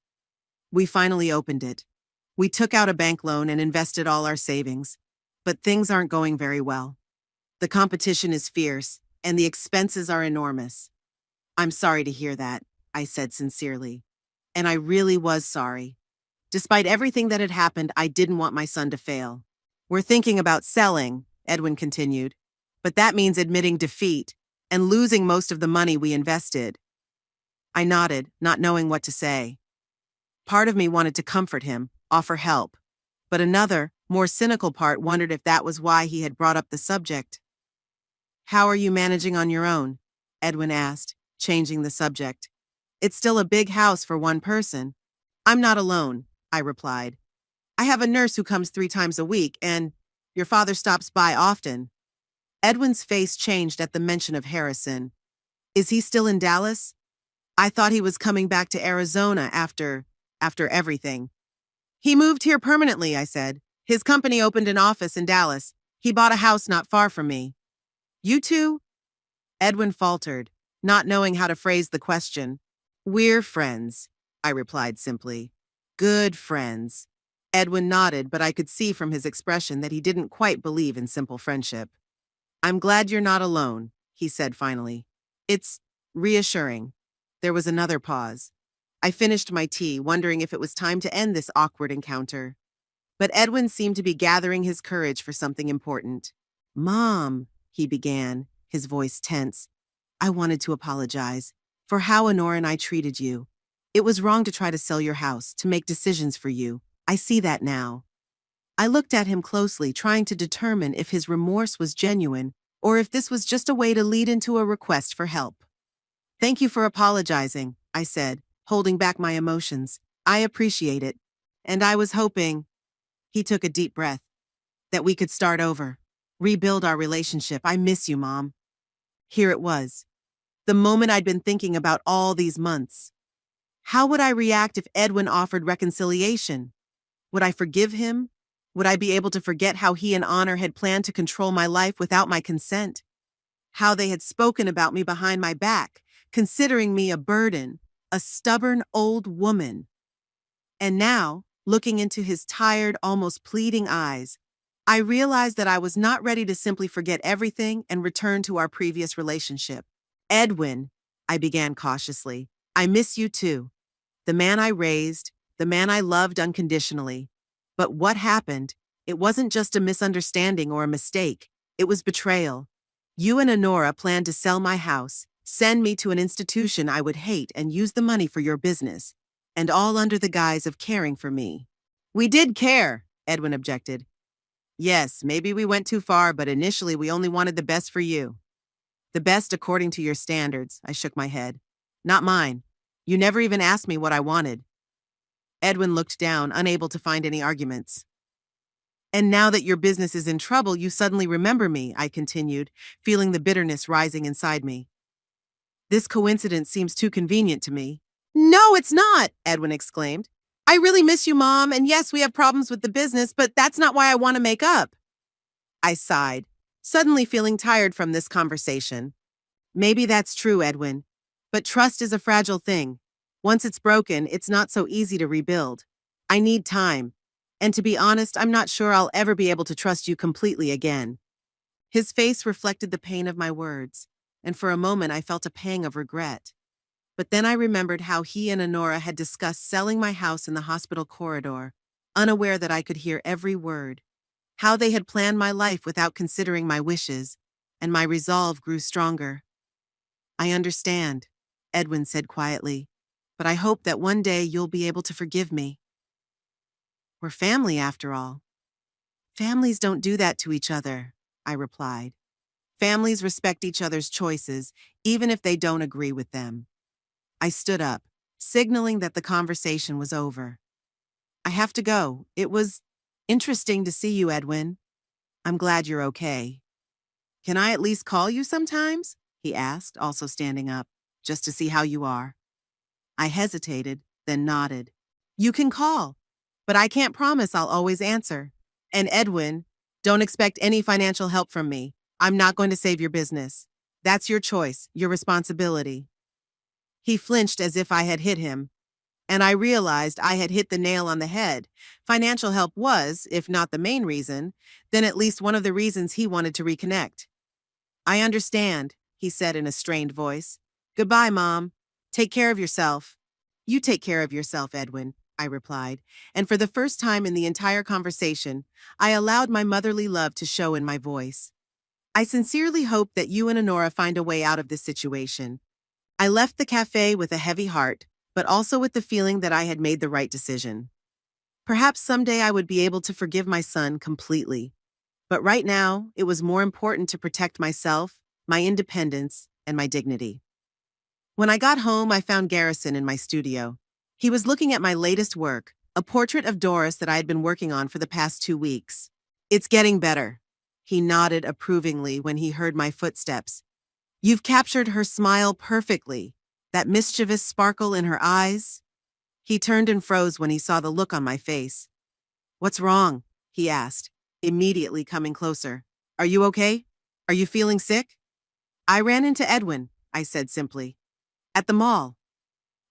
We finally opened it. We took out a bank loan and invested all our savings. But things aren't going very well. The competition is fierce, and the expenses are enormous. I'm sorry to hear that, I said sincerely. And I really was sorry. Despite everything that had happened, I didn't want my son to fail. We're thinking about selling, Edwin continued. But that means admitting defeat and losing most of the money we invested. I nodded, not knowing what to say. Part of me wanted to comfort him, offer help. But another, more cynical part wondered if that was why he had brought up the subject. How are you managing on your own? Edwin asked, changing the subject. It's still a big house for one person. I'm not alone, I replied. I have a nurse who comes 3 times a week, and your father stops by often. Edwin's face changed at the mention of Harrison. Is he still in Dallas? I thought he was coming back to Arizona after everything. He moved here permanently, I said. His company opened an office in Dallas. He bought a house not far from me. You two? Edwin faltered, not knowing how to phrase the question. We're friends, I replied simply. Good friends. Edwin nodded, but I could see from his expression that he didn't quite believe in simple friendship. I'm glad you're not alone, he said finally. It's reassuring. There was another pause. I finished my tea, wondering if it was time to end this awkward encounter. But Edwin seemed to be gathering his courage for something important. Mom, he began, his voice tense. I wanted to apologize for how Honora and I treated you. It was wrong to try to sell your house, to make decisions for you. I see that now. I looked at him closely, trying to determine if his remorse was genuine or if this was just a way to lead into a request for help. Thank you for apologizing, I said, holding back my emotions. I appreciate it. And I was hoping, he took a deep breath, that we could start over, rebuild our relationship. I miss you, Mom. Here it was, the moment I'd been thinking about all these months. How would I react if Edwin offered reconciliation? Would I forgive him? Would I be able to forget how he and Honor had planned to control my life without my consent? How they had spoken about me behind my back, considering me a burden, a stubborn old woman. And now, looking into his tired, almost pleading eyes, I realized that I was not ready to simply forget everything and return to our previous relationship. Edwin, I began cautiously, I miss you too. The man I raised, the man I loved unconditionally. But what happened? It wasn't just a misunderstanding or a mistake. It was betrayal. You and Honora planned to sell my house, send me to an institution I would hate, and use the money for your business. And all under the guise of caring for me. We did care, Edwin objected. Yes, maybe we went too far, but initially we only wanted the best for you. The best according to your standards, I shook my head. Not mine. You never even asked me what I wanted. Edwin looked down, unable to find any arguments. And now that your business is in trouble, you suddenly remember me, I continued, feeling the bitterness rising inside me. This coincidence seems too convenient to me. No, it's not, Edwin exclaimed. I really miss you, Mom, and yes, we have problems with the business, but that's not why I want to make up. I sighed, suddenly feeling tired from this conversation. Maybe that's true, Edwin, but trust is a fragile thing. Once it's broken, it's not so easy to rebuild. I need time. And to be honest, I'm not sure I'll ever be able to trust you completely again. His face reflected the pain of my words, and for a moment I felt a pang of regret. But then I remembered how he and Honora had discussed selling my house in the hospital corridor, unaware that I could hear every word. How they had planned my life without considering my wishes, and my resolve grew stronger. I understand, Edwin said quietly, but I hope that one day you'll be able to forgive me. We're family, after all. Families don't do that to each other, I replied. Families respect each other's choices, even if they don't agree with them. I stood up, signaling that the conversation was over. I have to go. It was interesting to see you, Edwin. I'm glad you're okay. Can I at least call you sometimes? He asked, also standing up, just to see how you are. I hesitated, then nodded. You can call, but I can't promise I'll always answer. And Edwin, don't expect any financial help from me. I'm not going to save your business. That's your choice, your responsibility. He flinched as if I had hit him, and I realized I had hit the nail on the head. Financial help was, if not the main reason, then at least one of the reasons he wanted to reconnect. I understand, he said in a strained voice. Goodbye, Mom. Take care of yourself. You take care of yourself, Edwin, I replied, and for the first time in the entire conversation, I allowed my motherly love to show in my voice. I sincerely hope that you and Honora find a way out of this situation. I left the cafe with a heavy heart, but also with the feeling that I had made the right decision. Perhaps someday I would be able to forgive my son completely. But right now, it was more important to protect myself, my independence, and my dignity. When I got home, I found Garrison in my studio. He was looking at my latest work, a portrait of Doris that I had been working on for the past 2 weeks. It's getting better. He nodded approvingly when he heard my footsteps. You've captured her smile perfectly, that mischievous sparkle in her eyes. He turned and froze when he saw the look on my face. What's wrong? He asked, immediately coming closer. Are you okay? Are you feeling sick? I ran into Edwin, I said simply. At the mall.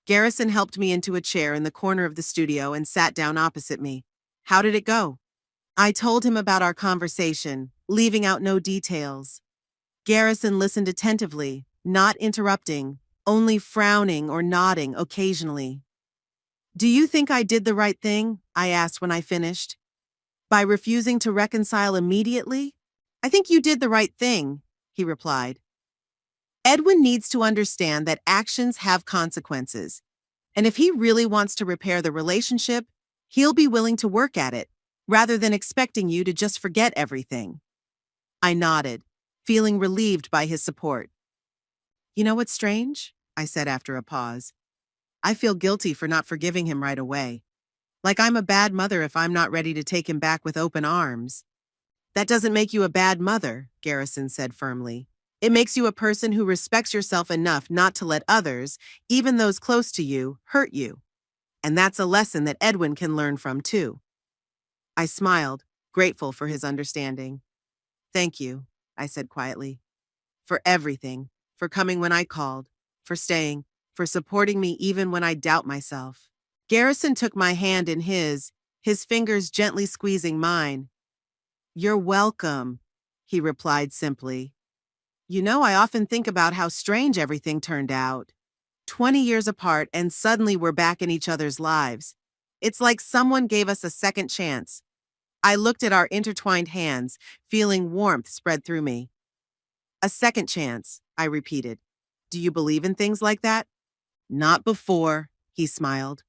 Garrison helped me into a chair in the corner of the studio and sat down opposite me. How did it go? I told him about our conversation, leaving out no details. Garrison listened attentively, not interrupting, only frowning or nodding occasionally. Do you think I did the right thing? I asked when I finished. By refusing to reconcile immediately? I think you did the right thing, he replied. Edwin needs to understand that actions have consequences, and if he really wants to repair the relationship, he'll be willing to work at it, rather than expecting you to just forget everything. I nodded, feeling relieved by his support. You know what's strange? I said after a pause. I feel guilty for not forgiving him right away. Like I'm a bad mother if I'm not ready to take him back with open arms. That doesn't make you a bad mother, Garrison said firmly. It makes you a person who respects yourself enough not to let others, even those close to you, hurt you. And that's a lesson that Edwin can learn from too. I smiled, grateful for his understanding. Thank you, I said quietly. For everything, for coming when I called, for staying, for supporting me even when I doubt myself. Garrison took my hand in his fingers gently squeezing mine. You're welcome, he replied simply. You know, I often think about how strange everything turned out. 20 years apart and suddenly we're back in each other's lives. It's like someone gave us a second chance. I looked at our intertwined hands, feeling warmth spread through me. A second chance, I repeated. Do you believe in things like that? Not before, he smiled.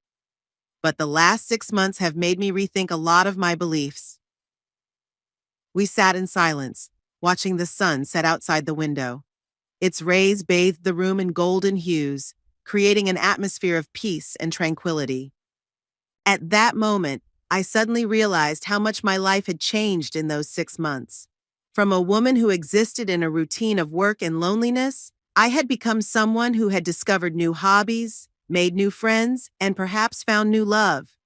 But the last 6 months have made me rethink a lot of my beliefs. We sat in silence, watching the sun set outside the window. Its rays bathed the room in golden hues, creating an atmosphere of peace and tranquility. At that moment, I suddenly realized how much my life had changed in those 6 months. From a woman who existed in a routine of work and loneliness, I had become someone who had discovered new hobbies, made new friends, and perhaps found new love.